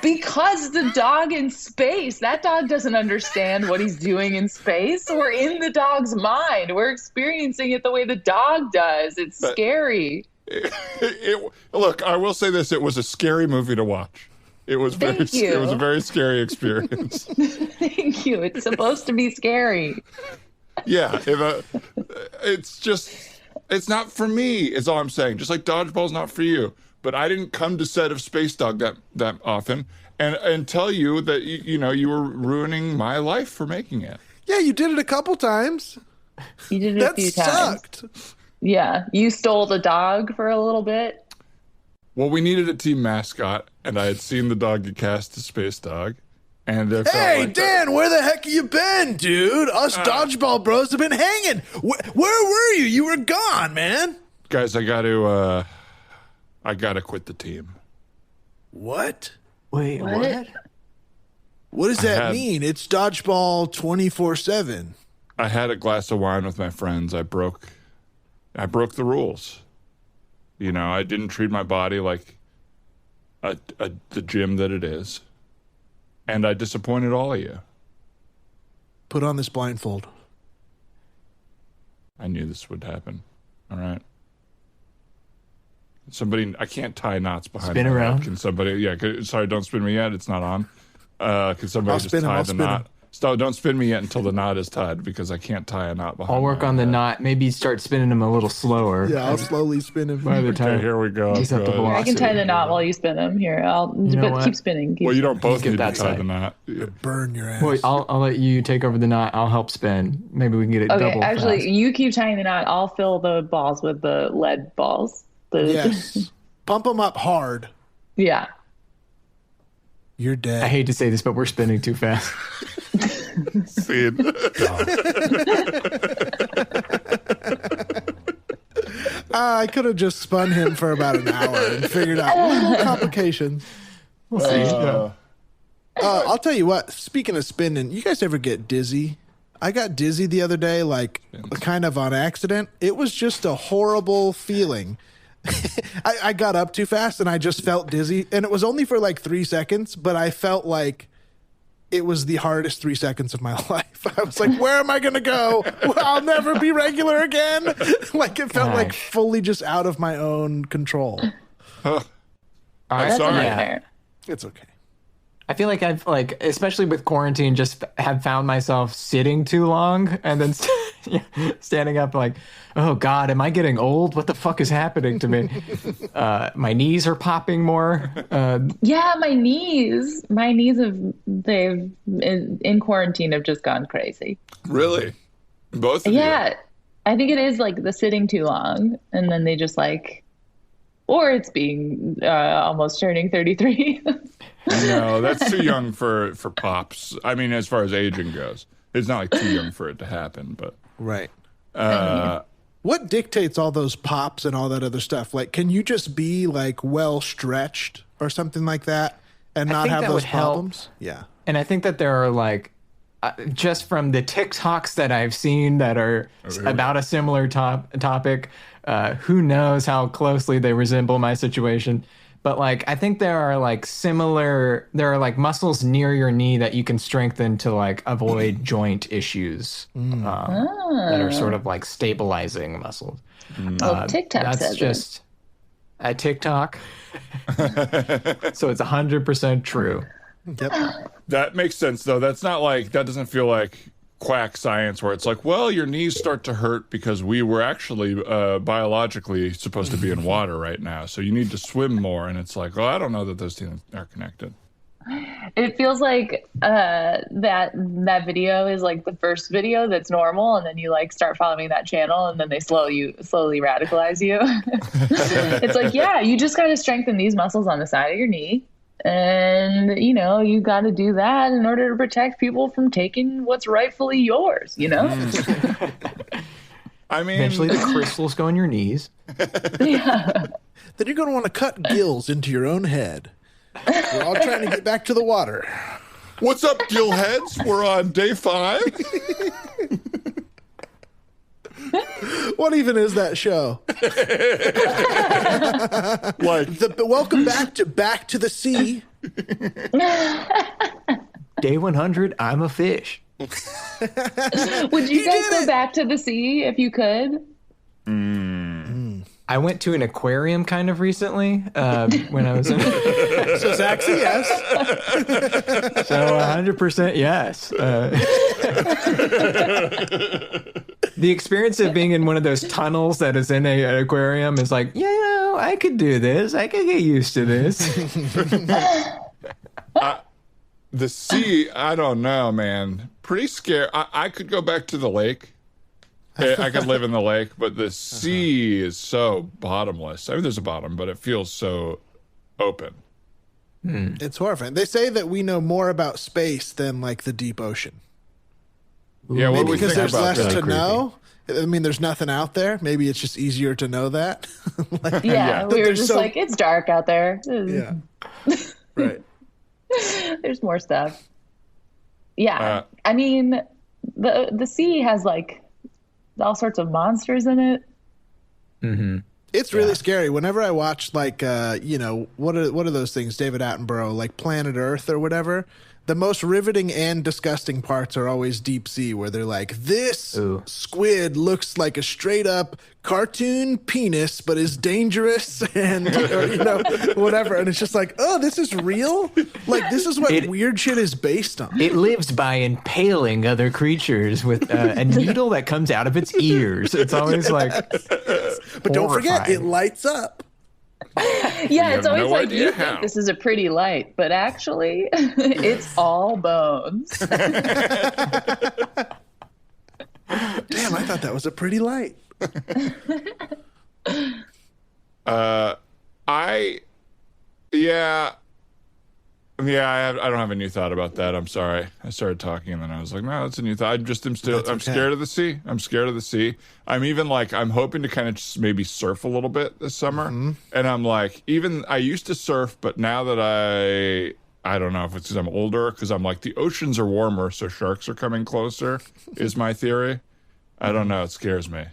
Because the dog in space, that dog doesn't understand what he's doing in space. We're in the dog's mind. We're experiencing it the way the dog does. It's scary. Look, I will say this: it was a scary movie to watch. It was it was a very scary experience. Thank you. It's supposed to be scary. Yeah, it's not for me. Is all I'm saying. Just like dodgeball's not for you. But I didn't come to set of Space Dog that often, and tell you that you were ruining my life for making it. Yeah, you did it a couple times. You did it a few times. Sucked. Yeah, you stole the dog for a little bit. Well, we needed a team mascot, and I had seen the dog get cast to Space Dog, and hey, Dan, where the heck have you been, dude? Us dodgeball bros have been hanging. Where were you? You were gone, man. Guys, I got to quit the team. What? Wait, what? What does that mean? It's dodgeball 24/7. I had a glass of wine with my friends. I broke the rules. I didn't treat my body like the gym that it is. And I disappointed all of you. Put on this blindfold. I knew this would happen. All right. Somebody, I can't tie knots behind Spin my around. head. Can somebody, sorry, don't spin me yet. It's not on. Can somebody just spin him, tie I'll the spin knot? him. Stop, don't spin me yet until the knot is tied because I can't tie a knot behind I'll work my on the head. knot. Maybe start spinning them a little slower. Yeah, I'll slowly spin him. By the time Okay, here we go. he's up to Good. velocity. I can tie the knot while you spin them. Here, what? keep spinning. Well, you don't both Get need to that tie side. the knot. Burn your ass. Wait, I'll let you take over the knot. I'll help spin. Maybe we can get it Okay, double actually, fast. you keep tying the knot. I'll fill the balls with the lead balls. Yes. Pump them up hard. Yeah. You're dead. I hate to say this, but we're spinning too fast. Scene. I could have just spun him for about an hour and figured out little complications. We'll see. I'll tell you what, speaking of spinning, you guys ever get dizzy? I got dizzy the other day, like kind of on accident. It was just a horrible feeling. I got up too fast and I just felt dizzy. And it was only for like 3 seconds, but I felt like it was the hardest 3 seconds of my life. I was like, where am I going to go? I'll never be regular again. Like it felt like fully just out of my own control. I'm sorry. Yeah. It's okay. I feel like I've especially with quarantine, just have found myself sitting too long and then standing up like, oh God, am I getting old? What the fuck is happening to me? My knees are popping more. Yeah, my knees they've in quarantine have just gone crazy. Really? Both of you? Yeah, I think it is like the sitting too long, and then they just or it's being almost turning 33. No, that's too young for pops. I mean, as far as aging goes, it's not like too young for it to happen. But Right. What dictates all those pops and all that other stuff? Like, can you just be like well stretched or something like that and not think have that those would help. problems? Yeah. And I think that there are just from the TikToks that I've seen that are about a similar topic, who knows how closely they resemble my situation. But I think there are muscles near your knee that you can strengthen to avoid joint issues that are sort of stabilizing muscles. Well, TikTok That's says just at TikTok. So it's 100% true. Yep. that makes sense, though. That's not that doesn't feel like quack science where it's well, your knees start to hurt because we were actually biologically supposed to be in water right now. So you need to swim more. And it's well, I don't know that those two are connected. It feels like that video is the first video that's normal, and then you start following that channel, and then they slowly radicalize you. It's yeah, you just got to strengthen these muscles on the side of your knee, and you got to do that in order to protect people from taking what's rightfully yours. I mean, Eventually, the crystals go in your knees. Yeah. Then you're going to want to cut gills into your own head. We're all trying to get back to the water. what's up, gillheads? We're on day 5. What even is that show? Like Welcome back to the sea. Day 100, I'm a fish. Would you guys go back to the sea if you could? I went to an aquarium kind of recently when I was in. So Zach's a yes. So 100% yes. The experience of being in one of those tunnels that is in an aquarium is like, I could do this. I could get used to this. the sea, I don't know, man. Pretty scary. I could go back to the lake. I could live in the lake, but the sea is so bottomless. I mean, there's a bottom, but it feels so open. It's horrifying. They say that we know more about space than like the deep ocean. Yeah, what Maybe do we because think there's about less that? to know. I mean, there's nothing out there. Maybe it's just easier to know that. Like, Yeah, we were there's just so- like, it's dark out there. yeah. Right. There's more stuff. Yeah. I mean, the sea has like all sorts of monsters in it. Mm-hmm. It's really scary. Whenever I watch like what are those things, David Attenborough, like Planet Earth or whatever, the most riveting and disgusting parts are always deep sea, where they're like, this squid looks like a straight up cartoon penis, but is dangerous and or, whatever. And it's just like, oh, this is real? Like, this is what weird shit is based on. It lives by impaling other creatures with a needle that comes out of its ears. It's always like, But don't forget, it lights up. Yeah, it's have always no like, idea you how. think this is a pretty light, but actually, it's all bones. Damn, I thought that was a pretty light. I don't have a new thought about that. I'm sorry. I started talking and then I was like, no, that's a new thought. I'm scared of the sea. I'm scared of the sea. I'm even like, I'm hoping to kind of just maybe surf a little bit this summer. And I'm like, I used to surf, but now that I don't know if it's because I'm older, because I'm like, the oceans are warmer, so sharks are coming closer, is my theory. I don't know. It scares me.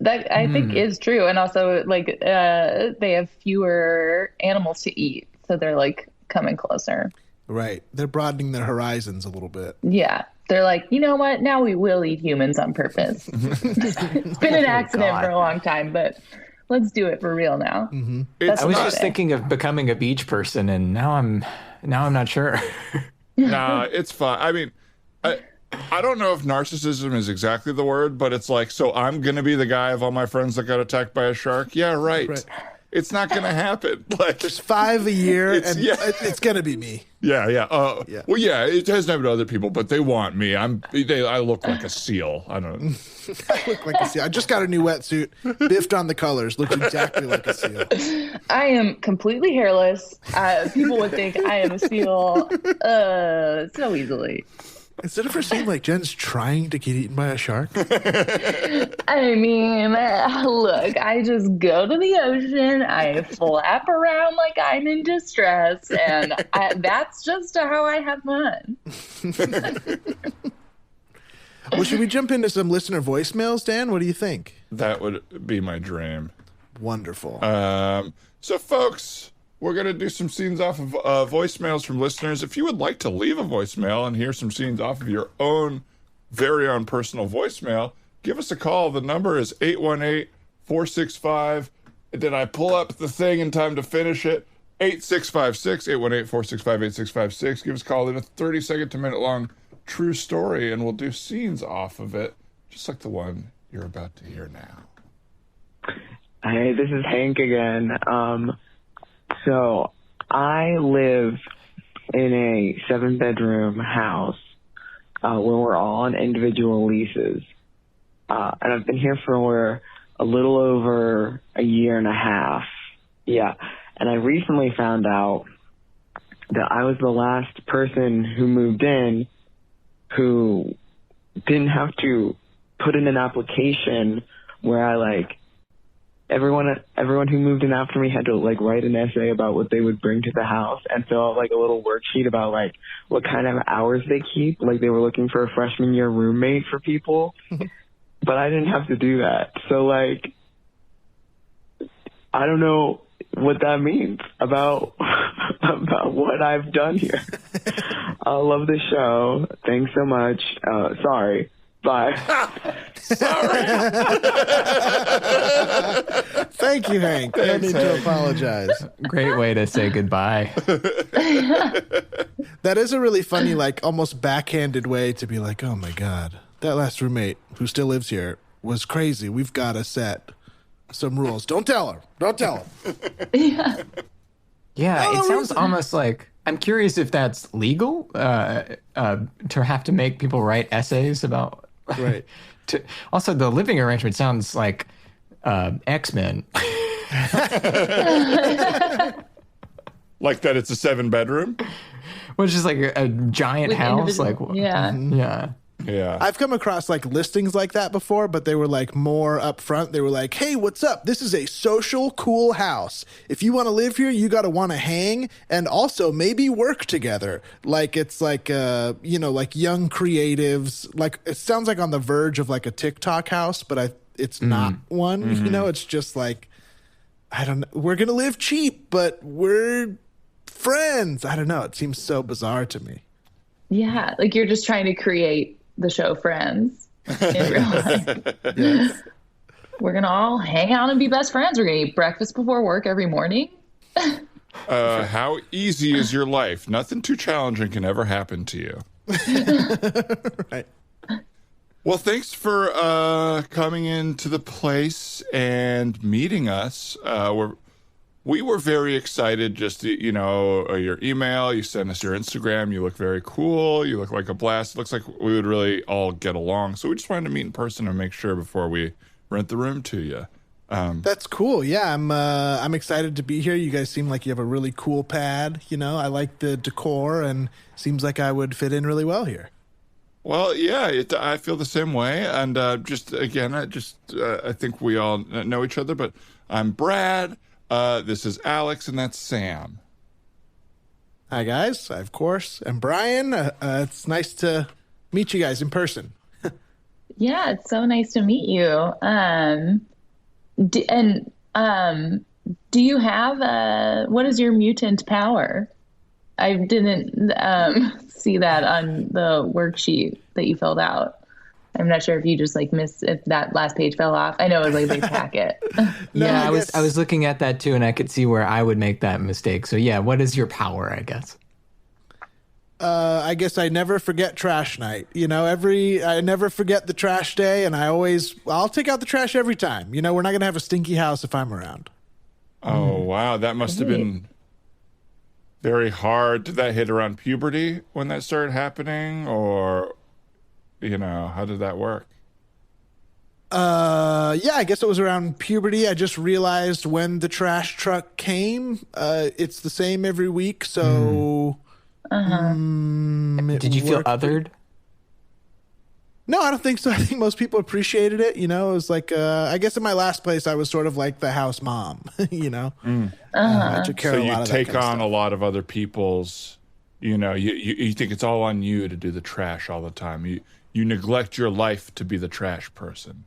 That I think is true. And also, like, they have fewer animals to eat. So they're like coming closer. Right. They're broadening their horizons a little bit. Yeah. They're like, you know what? Now we will eat humans on purpose. It's been an accident for a long time, but let's do it for real now. That's I was what just they say. thinking of becoming a beach person, and now I'm not sure. Nah, it's fine. I mean, I don't know if narcissism is exactly the word, but it's like, so I'm going to be the guy of all my friends that got attacked by a shark? Yeah, right. It's not going to happen. Like, There's 5 a year, and yeah. it's going to be me. Yeah. Yeah. Well, yeah, it hasn't happened to other people, but they want me. I look like a seal. I don't know. I look like a seal. I just got a new wetsuit, biffed on the colors, looks exactly like a seal. I am completely hairless. People would think I am a seal so easily. Instead of her seeming like Jen's trying to get eaten by a shark. I mean, look, I just go to the ocean, I flap around like I'm in distress, and that's just how I have fun. Well, should we jump into some listener voicemails, Dan? What do you think? That would be my dream. Wonderful. So, folks, we're going to do some scenes off of voicemails from listeners. If you would like to leave a voicemail and hear some scenes off of your own very own personal voicemail, give us a call. The number is 818-465. Did I pull up the thing in time to finish it? 8656, 818-465-8656. Give us a call in a 30-second to minute long true story, and we'll do scenes off of it, just like the one you're about to hear now. Hey, this is Hank again. So I live in a 7-bedroom house where we're all on individual leases. And I've been here for a little over a year and a half. Yeah. And I recently found out that I was the last person who moved in who didn't have to put in an application where I everyone who moved in after me had to write an essay about what they would bring to the house and fill out a little worksheet about what kind of hours they keep. They were looking for a freshman year roommate for people. but I didn't have to do that. So like, I don't know what that means about what I've done here. I love the show. Thanks so much. Sorry. Bye. Thank you, Hank. No need to apologize. Great way to say goodbye. That is a really funny, like almost backhanded way to be like, oh my God, that last roommate who still lives here was crazy. We've got to set some rules. Don't tell her. Don't tell her. Yeah. Yeah, it sounds almost like, I'm curious if that's legal to have to make people write essays about. Right. Also, the living arrangement sounds like X-Men. Like that it's a 7-bedroom? Which is like a giant With house. Like, yeah. yeah. Yeah. I've come across like listings like that before, but they were like more upfront. They were like, hey, what's up? This is a social, cool house. If you want to live here, you got to want to hang and also maybe work together. Like it's like, like young creatives. Like it sounds like on the verge of like a TikTok house, but it's not one. Mm-hmm. It's just like, I don't know. We're going to live cheap, but we're friends. I don't know. It seems so bizarre to me. Yeah. Like you're just trying to create the show Friends in real life. Yes. We're going to all hang out and be best friends. We're going to eat breakfast before work every morning. How easy is your life? Nothing too challenging can ever happen to you. Right. Well, thanks for coming into the place and meeting us. We were very excited just to, your email, you sent us your Instagram, you look very cool, you look like a blast. It looks like we would really all get along. So we just wanted to meet in person and make sure before we rent the room to you. That's cool. Yeah, I'm excited to be here. You guys seem like you have a really cool pad. I like the decor and seems like I would fit in really well here. Well, yeah, I feel the same way. And I think we all know each other, but I'm Brad. This is Alex, and that's Sam. Hi, guys. I, of course, am Brian. It's nice to meet you guys in person. Yeah, it's so nice to meet you. Do you have what is your mutant power? I didn't see that on the worksheet that you filled out. I'm not sure if you just missed if that last page fell off. I know it was like a big packet. Yeah, I was looking at that too, and I could see where I would make that mistake. So yeah, what is your power, I guess? I guess I never forget trash night. I never forget the trash day, and I'll take out the trash every time. We're not going to have a stinky house if I'm around. Oh, wow. That must have been very hard. Did that hit around puberty when that started happening? Or, how did that work? Yeah, I guess it was around puberty. I just realized when the trash truck came, it's the same every week. So, did you feel othered? No, I don't think so. I think most people appreciated it. It was like, I guess in my last place, I was sort of like the house mom, I took care of a lot of that. So you take on a lot of other people's, you think it's all on you to do the trash all the time. You neglect your life to be the trash person.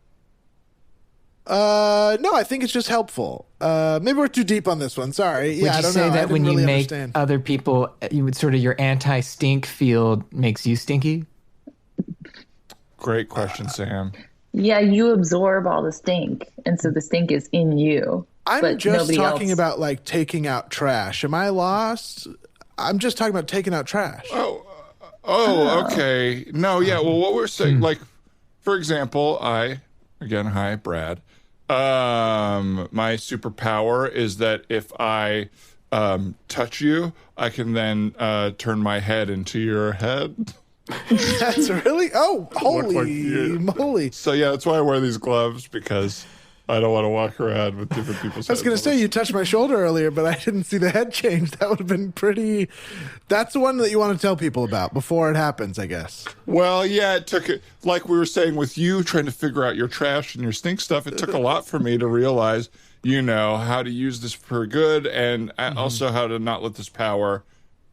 No, I think it's just helpful. Maybe we're too deep on this one. Sorry. Would I you don't say know. that when you really make understand. other people, you would sort of your anti-stink field makes you stinky? Great question, Sam. Yeah, you absorb all the stink, and so the stink is in you. I'm just talking about taking out trash. Am I lost? I'm just talking about taking out trash. Oh, okay. No, yeah. Well, what we're saying, for example, hi, Brad. My superpower is that if I touch you, I can then turn my head into your head. That's really holy moly! So yeah, that's why I wear these gloves, because I don't want to walk around with different people's heads. I was going to say you touched my shoulder earlier, but I didn't see the head change. That would have been pretty. That's the one that you want to tell people about before it happens, I guess. Well, yeah, it took it, like we were saying with you trying to figure out your trash and your stink stuff. It took a lot for me to realize, how to use this for good, and also how to not let this power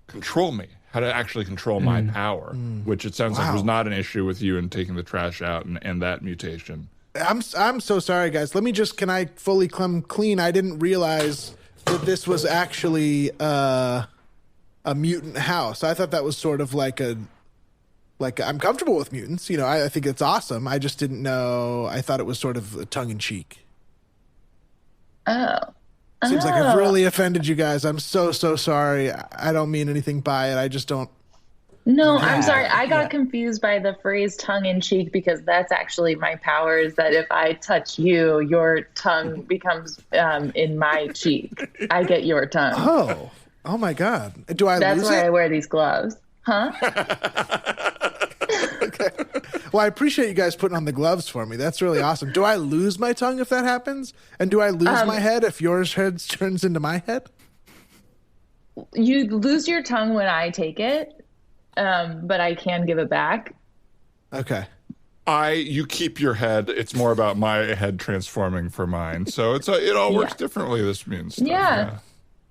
control me. How to actually control my power, which it sounds like was not an issue with you and taking the trash out and that mutation. I'm so sorry, guys. Can I fully come clean? I didn't realize that this was actually a mutant house. I thought that was sort of like I'm comfortable with mutants. You know, I think it's awesome. I just didn't know. I thought it was sort of tongue in cheek. Oh. Seems like I've really offended you guys. I'm so sorry. I don't mean anything by it. I just don't. No, I'm sorry. I got confused by the phrase tongue in cheek because that's actually my power is that if I touch you, your tongue becomes in my cheek. I get your tongue. Oh my God. Do I That's lose why it? I wear these gloves. Huh? Okay. Well, I appreciate you guys putting on the gloves for me. That's really awesome. Do I lose my tongue if that happens? And do I lose my head if yours head turns into my head? You lose your tongue when I take it. But I can give it back. Okay. You keep your head. It's more about my head transforming for mine. So it all works differently. This means stuff. Yeah.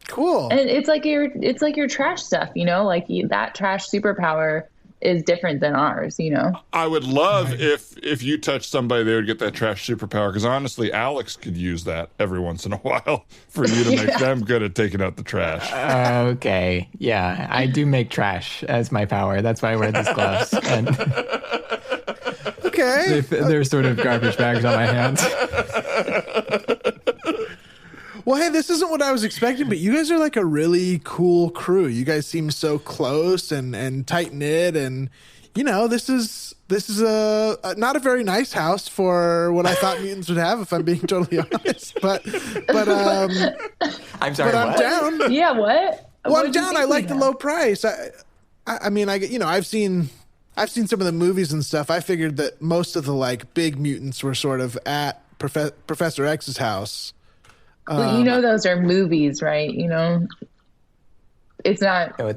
Cool. And it's like your trash stuff, you know, like that trash superpower is different than ours, you know. I would love if you touched somebody, they would get that trash superpower. Because honestly, Alex could use that every once in a while for you to make them good at taking out the trash. Okay. Yeah, I do make trash as my power. That's why I wear these gloves. And okay. They're sort of garbage bags on my hands. Well, hey, this isn't what I was expecting, but you guys are like a really cool crew. You guys seem so close and tight knit, and you know, this is a not a very nice house for what I thought mutants would have, if I'm being totally honest. But I'm sorry. But I'm down. Yeah, what? Well, I'm down. I like the low price. I mean, I've seen some of the movies and stuff. I figured that most of the like big mutants were sort of at Professor X's house. Well, you know, those are movies, right? You know, it's not. No,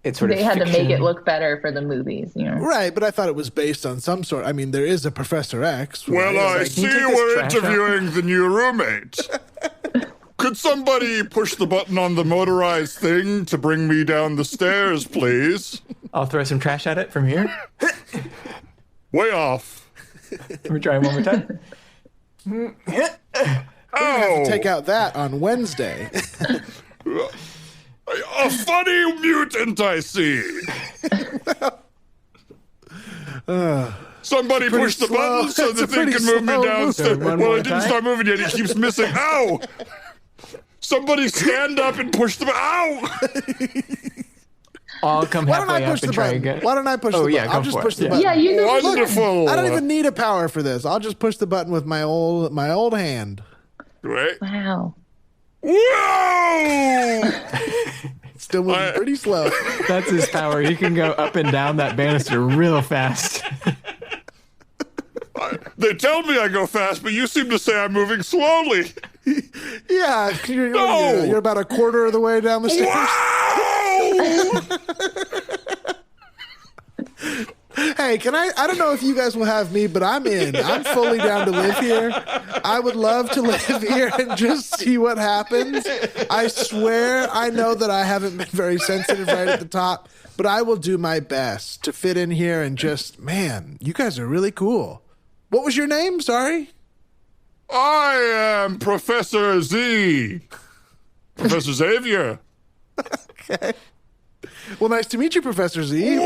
it's sort of. They had fiction. to make it look better for the movies, you know. Right, but I thought it was based on some sort. I mean, there is a Professor X. Well, right? I see you were interviewing the new roommate. Could somebody push the button on the motorized thing to bring me down the stairs, please? I'll throw some trash at it from here. Way off. Let me try one more time. Oh! Take out that on Wednesday. A funny mutant, I see. Somebody push the button so the thing can move me downstairs. Well, it didn't start moving yet. It keeps missing. Ow! Somebody stand up and push the button. Ow! I'll come halfway up and try button? again. Why don't I push the button? I'll just push the button. Yeah, you know. Wonderful. I don't even need a power for this. I'll just push the button with my old hand. Right? Wow. Whoa! Still moving pretty slow. That's his power. He can go up and down that banister real fast. They tell me I go fast, but you seem to say I'm moving slowly. Yeah, you're about a quarter of the way down the stairs. Wow! Hey, I don't know if you guys will have me, but I'm in. I'm fully down to live here. I would love to live here and just see what happens. I swear I know that I haven't been very sensitive right at the top, but I will do my best to fit in here and just, man, you guys are really cool. What was your name? Sorry? I am Professor Z. Professor Xavier. Okay. Well, nice to meet you, Professor Z.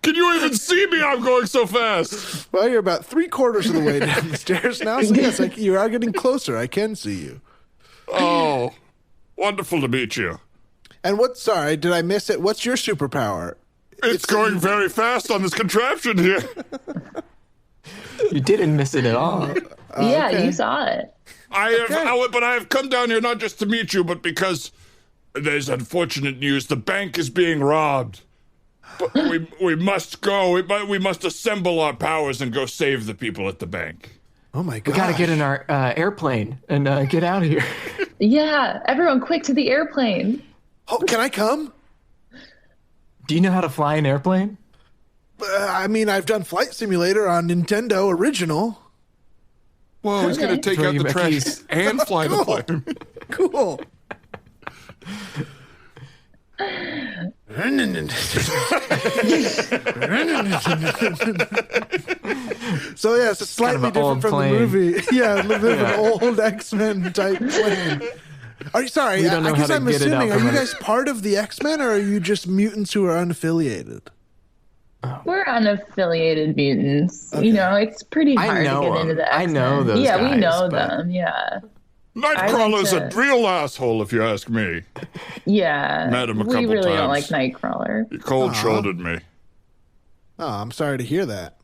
Can you even see me? I'm going so fast. Well, you're about 3/4 of the way down the stairs now, so yes, you are getting closer. I can see you. Oh, wonderful to meet you. And sorry, did I miss it? What's your superpower? It's going very fast on this contraption here. You didn't miss it at all. Yeah, okay. you saw it. But I have come down here not just to meet you, but because there's unfortunate news. The bank is being robbed. But we must go. We must assemble our powers and go save the people at the bank. Oh my god! We gotta get in our airplane and get out of here. Yeah, everyone, quick to the airplane. Oh, can I come? Do you know how to fly an airplane? I mean, I've done Flight Simulator on Nintendo Original. Whoa, he's going to take out the trash and fly the plane. Cool. So yeah, it's slightly kind of an different old from plane. the movie. Yeah, a little bit of an old X-Men type plane. Are you sorry? We don't know I guess how to I'm get it out assuming. Are from you under- guys part of the X-Men, or are you just mutants who are unaffiliated? We're unaffiliated mutants. Okay. You know, it's pretty I hard to know get into 'em. the I X-Men. know those Yeah, we guys, know but- them. Yeah. Nightcrawler's I like a real asshole, if you ask me. Yeah. Met him a we couple really don't like times. Nightcrawler. He cold-shouldered me. Oh, I'm sorry to hear that.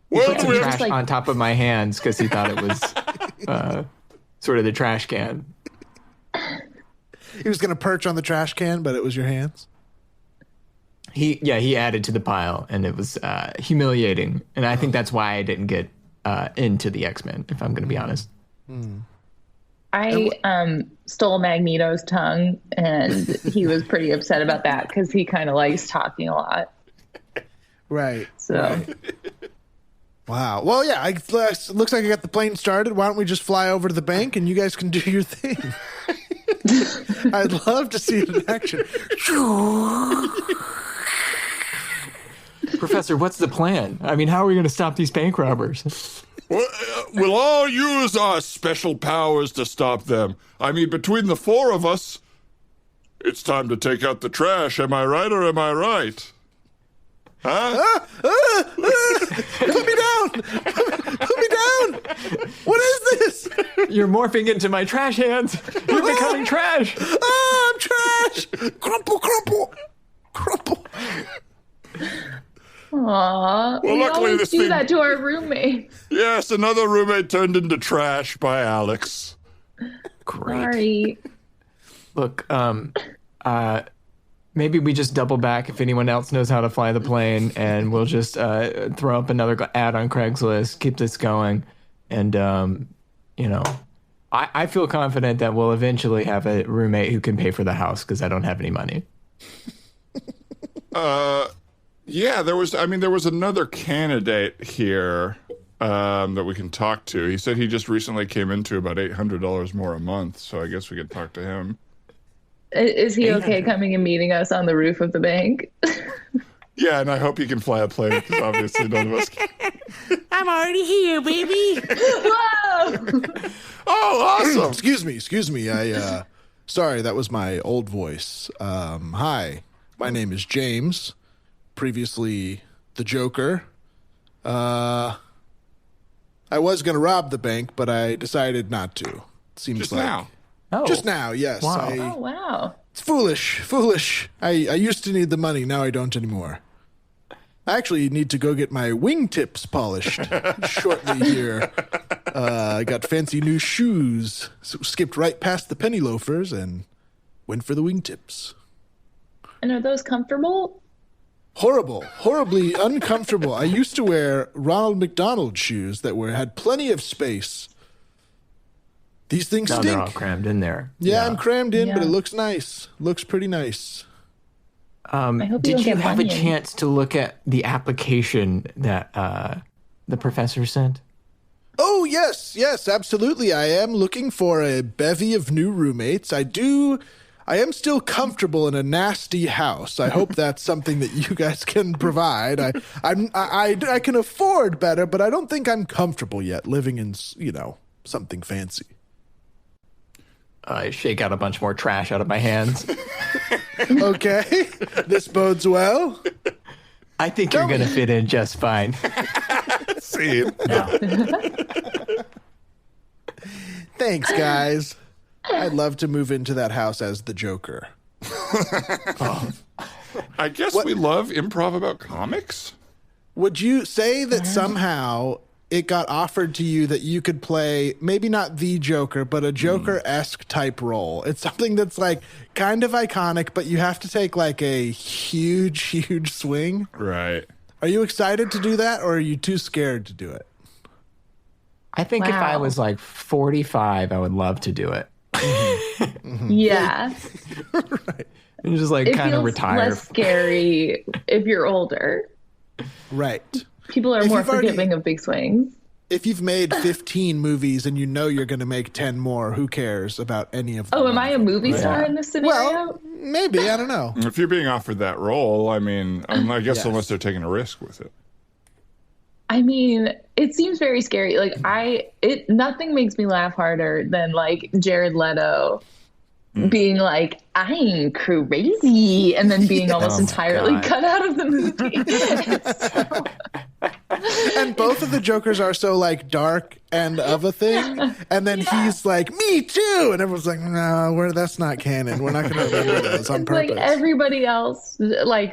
Well, Put some we trash like- on top of my hands because he thought it was sort of the trash can. He was going to perch on the trash can, but it was your hands. He added to the pile, and it was humiliating. And I think that's why I didn't get into the X-Men, if I'm going to be honest. I stole Magneto's tongue, and he was pretty upset about that because he kind of likes talking a lot. Right. So Right. Wow. Well, yeah. Looks like I got the plane started. Why don't we just fly over to the bank and you guys can do your thing? I'd love to see it in action. Professor, what's the plan? I mean, how are we going to stop these bank robbers? We'll all use our special powers to stop them. I mean, between the four of us, it's time to take out the trash. Am I right or am I right? Huh? Put me down! Put me down! What is this? You're morphing into my trash hands. You're becoming trash. Ah, I'm trash! Crumple, crumple, crumple. Aw, we luckily always this do thing- that to our roommates. Yes, another roommate turned into trash by Alex. Great. Sorry. Look, maybe we just double back if anyone else knows how to fly the plane, and we'll just throw up another ad on Craigslist, keep this going, and I feel confident that we'll eventually have a roommate who can pay for the house because I don't have any money. Yeah, there was another candidate here that we can talk to. He said he just recently came into about $800 more a month, so I guess we could talk to him. Is he okay coming and meeting us on the roof of the bank? Yeah, and I hope he can fly a plane because obviously none of us can. I'm already here, baby. Whoa! Oh, awesome! Excuse me. Sorry, that was my old voice. Hi, my name is James. Previously, the Joker. I was gonna rob the bank, but I decided not to. Seems Just like now. Oh, just now. Yes, Wow. Oh, wow. it's foolish. I used to need the money. Now I don't anymore. I actually need to go get my wingtips polished shortly here. I got fancy new shoes. So skipped right past the penny loafers and went for the wingtips. And are those comfortable? Horribly uncomfortable. I used to wear Ronald McDonald shoes that had plenty of space. These things now stink. they're all crammed in there. Yeah, I'm crammed in, but Yeah. it looks nice. Looks pretty nice. I hope Did don't you get have a bunions. chance to look at the application that the professor sent? Oh, yes, absolutely. I am looking for a bevy of new roommates. I am still comfortable in a nasty house. I hope that's something that you guys can provide. I can afford better, but I don't think I'm comfortable yet living in, something fancy. I shake out a bunch more trash out of my hands. Okay, this bodes well. I think you're going to fit in just fine. See, Thanks, guys. I'd love to move into that house as the Joker. I guess we love improv about comics. Would you say that somehow it got offered to you that you could play maybe not the Joker, but a Joker-esque type role? It's something that's like kind of iconic, but you have to take like a huge swing. Right. Are you excited to do that, or are you too scared to do it? I think if I Wow. was like 45, I would love to do it. Yeah. And just like It kind of feels retire. less scary if you're older. Right. People are If more you've already- forgiving of big swings. If you've made 15 movies and you know you're going to make 10 more, who cares about any of them? Oh, am I a movie star in this scenario? Well, maybe. I don't know. If you're being offered that role, I guess Yes. unless they're taking a risk with it. I mean, it seems very scary. Like nothing makes me laugh harder than like Jared Leto being like, I'm crazy, and then being almost entirely cut out of the movie. And both of the Jokers are so like dark and of a thing, and then he's like, me too, and everyone's like, no, that's not canon. We're not going to remember those on purpose. Like everybody else, like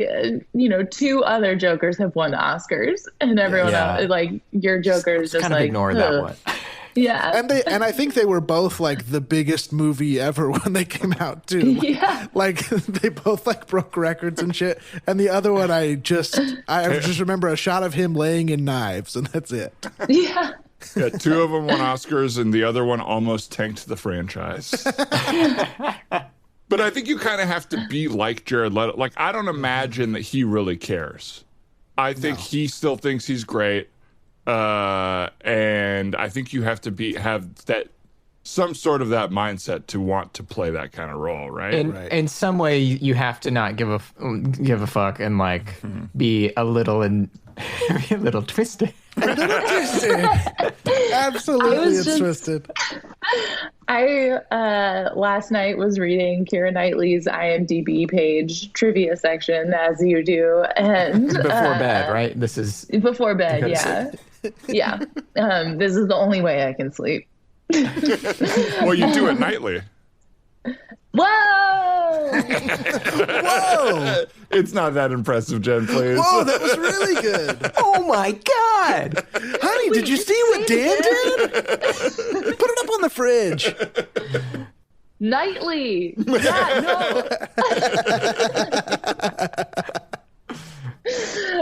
two other Jokers have won Oscars, and everyone else, like your Joker is just kind of like ignore that one. Yeah. And I think they were both like the biggest movie ever when they came out too. Yeah. Like they both like broke records and shit. And the other one I just remember a shot of him laying in knives, and that's it. Yeah. Yeah, two of them won Oscars and the other one almost tanked the franchise. But I think you kind of have to be like Jared Leto. Like, I don't imagine that he really cares. I think he still thinks he's great. And I think you have to have that some sort of that mindset to want to play that kind of role, right? In some way, you have to not give a fuck and like be a little twisted. A little twisted. Absolutely, it's twisted. I last night was reading Keira Knightley's IMDb page trivia section, as you do, and before bed, right? This is before bed, yeah. Yeah. This is the only way I can sleep. Well, you do it nightly. Whoa! Whoa! It's not that impressive, Jen, please. Whoa, that was really good. oh my god, honey, did you see what Dan did? Put it up on the fridge. Nightly. Yeah, no.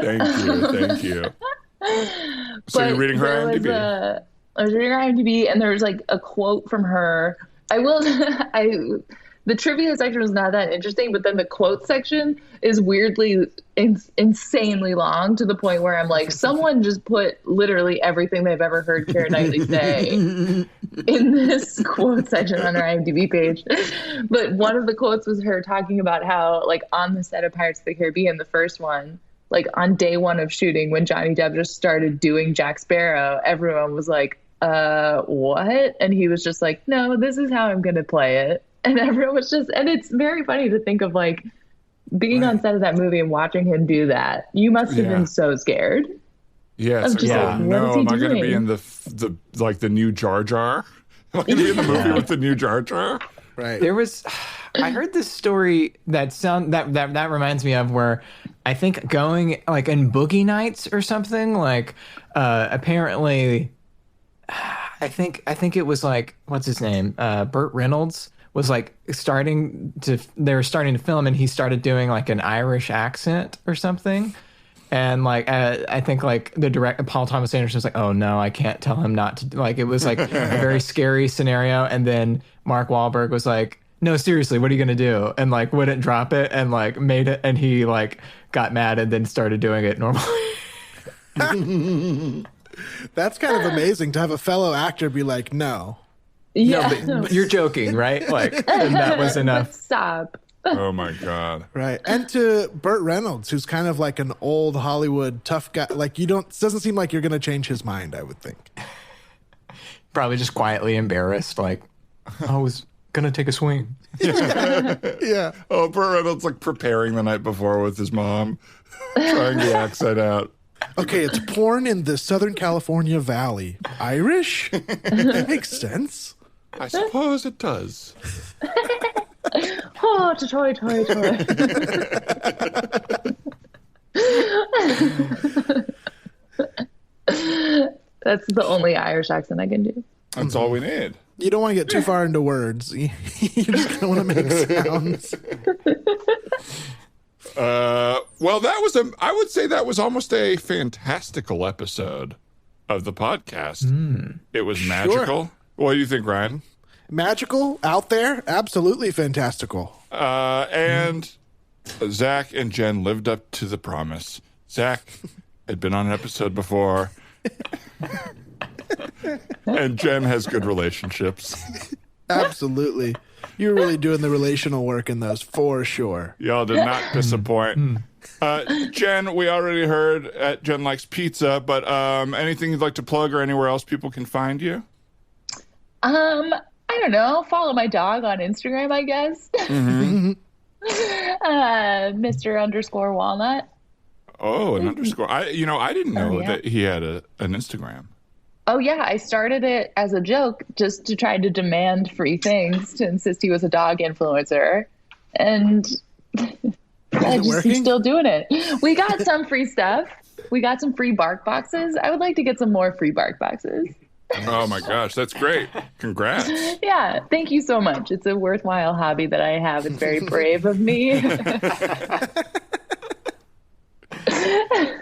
Thank you. So you're reading her IMDb? I was reading her IMDb, and there was like a quote from her. The trivia section was not that interesting, but then the quote section is weirdly insanely long, to the point where I'm like, someone just put literally everything they've ever heard Keira Knightley say in this quote section on her IMDb page. But one of the quotes was her talking about how, like, on the set of Pirates of the Caribbean, the first one, like on day one of shooting, when Johnny Depp just started doing Jack Sparrow, everyone was like, what? And he was just like, no, this is how I'm going to play it. And everyone was just, and it's very funny to think of like being on set of that movie and watching him do that. You must have been so scared. Yes. Like, no, am I going to be in the new Jar Jar? Am I going to be in the movie with the new Jar Jar? Right. There was, I heard this story that reminds me of where I think going like in Boogie Nights or something, like apparently, I think it was like, what's his name? Burt Reynolds was like they were starting to film, and he started doing like an Irish accent or something. And like, I think like the director, Paul Thomas Anderson, was like, oh no, I can't tell him not to. Like, it was like a very scary scenario. And then Mark Wahlberg was like, no, seriously, what are you going to do? And like, wouldn't drop it and like made it. And he like got mad and then started doing it normally. That's kind of amazing to have a fellow actor be like, no. Yeah. No, but you're joking, right? Like, and that was enough. Stop. Oh my God. Right. And to Burt Reynolds, who's kind of like an old Hollywood tough guy. Like, it doesn't seem like you're going to change his mind, I would think. Probably just quietly embarrassed, like, I was going to take a swing. Yeah. Oh, Burt Reynolds like preparing the night before with his mom, trying the accent out. Okay, it's porn in the Southern California Valley. Irish? That makes sense. I suppose it does. Oh, toy. That's the only Irish accent I can do. That's all we need. You don't want to get too far into words. You just want to make sounds. Well, I would say that was almost a fantastical episode of the podcast. It was magical. Sure. What do you think, Ryan? Magical, out there, absolutely fantastical. And Zach and Jen lived up to the promise. Zach had been on an episode before. And Jen has good relationships. Absolutely. You're really doing the relational work in those, for sure. Y'all did not disappoint. Jen, we already heard at Jen Likes Pizza, but anything you'd like to plug or anywhere else people can find you? I don't know. Follow my dog on Instagram, I guess. Mm-hmm. Mr. _Walnut. Oh, an underscore. I didn't know that he had an Instagram. Oh, yeah. I started it as a joke just to try to demand free things, to insist he was a dog influencer. And he's still doing it. We got some free stuff. We got some free bark boxes. I would like to get some more free bark boxes. Oh, my gosh. That's great. Congrats. Yeah. Thank you so much. It's a worthwhile hobby that I have. It's very brave of me.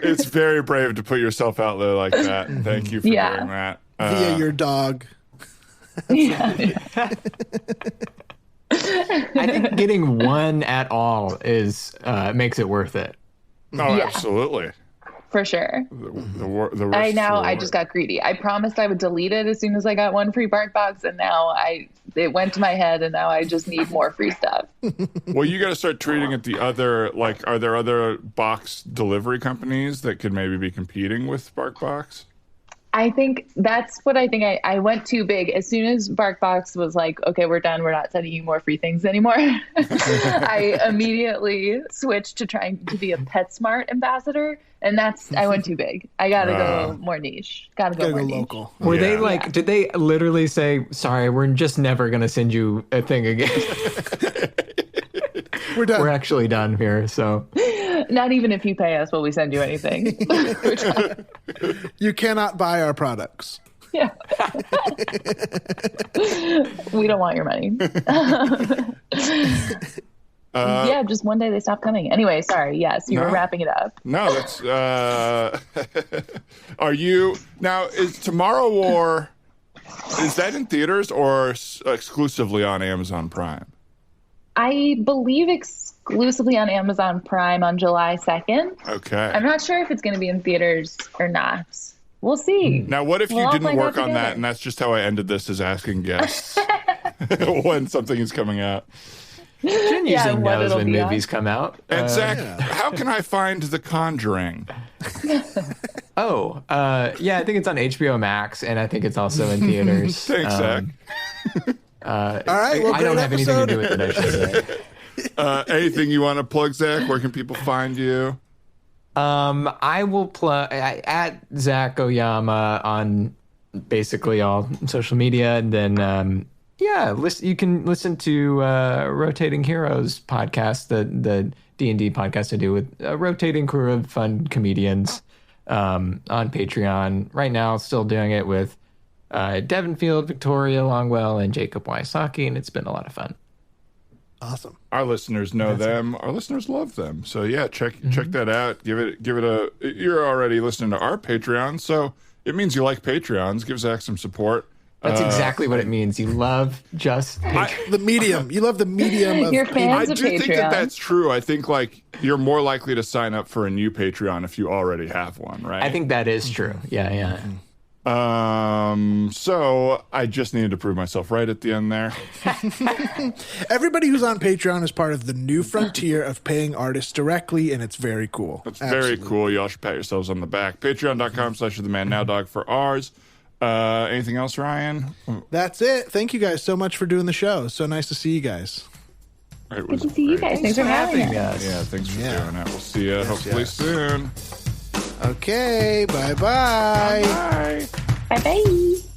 It's very brave to put yourself out there like that. Thank you for doing that. Via your dog. Yeah. I think getting one at all is makes it worth it. Oh, absolutely. For sure. I just got greedy. I promised I would delete it as soon as I got one free bark box, and now it went to my head, and now I just need more free stuff. Well, you got to start treating it the other, like, are there other box delivery companies that could maybe be competing with BarkBox? I think that's what I think. I went too big. As soon as BarkBox was like, okay, we're done. We're not sending you more free things anymore. I immediately switched to trying to be a PetSmart ambassador. And I went too big. I got to go more niche. Got to go more local. Were they like, did they literally say, sorry, we're just never going to send you a thing again? We're done. We're actually done here. So not even if you pay us will we send you anything. You cannot buy our products. Yeah. We don't want your money. Just one day they stopped coming. Anyway, sorry. Yes, you were wrapping it up. No, that's. Are you now? Is Tomorrow War? Is that in theaters or exclusively on Amazon Prime? I believe exclusively on Amazon Prime on July 2nd. Okay. I'm not sure if it's going to be in theaters or not. We'll see. Now, what if you didn't work on that, and that's just how I ended this, is asking guests when something is coming out? Jen usually knows when movies come out. And Zach, how can I find The Conjuring? I think it's on HBO Max, and I think it's also in theaters. Thanks, Zach. All right, well, I don't have anything to do with it, I should say. Anything you want to plug, Zach? Where can people find you? I will plug at Zach Oyama on basically all social media, and then you can listen to Rotating Heroes podcast, the D&D podcast I do with a rotating crew of fun comedians on Patreon. Right now, still doing it with Devin Field, Victoria Longwell, and Jacob Wysocki, and it's been a lot of fun. Awesome. Our listeners know them. Our listeners love them. So yeah, check that out. Give it a. You're already listening to our Patreon, so it means you like Patreons. Give Zach some support. That's exactly what it means. You love just the medium. You love the medium of You're fans I of do Patreon. think that's true. I think like you're more likely to sign up for a new Patreon if you already have one, right? I think that is true. Yeah. So I just needed to prove myself right at the end there. Everybody who's on Patreon is part of the new frontier of paying artists directly, and it's very cool. It's very cool. You all should pat yourselves on the back. Patreon.com/TheManNowDog for ours. Anything else, Ryan? That's it. Thank you guys so much for doing the show. So nice to see you guys. It Good was to see you guys. Thanks for having us. Yeah, thanks for doing it. We'll see you hopefully soon. Okay, bye-bye. Bye. Bye-bye.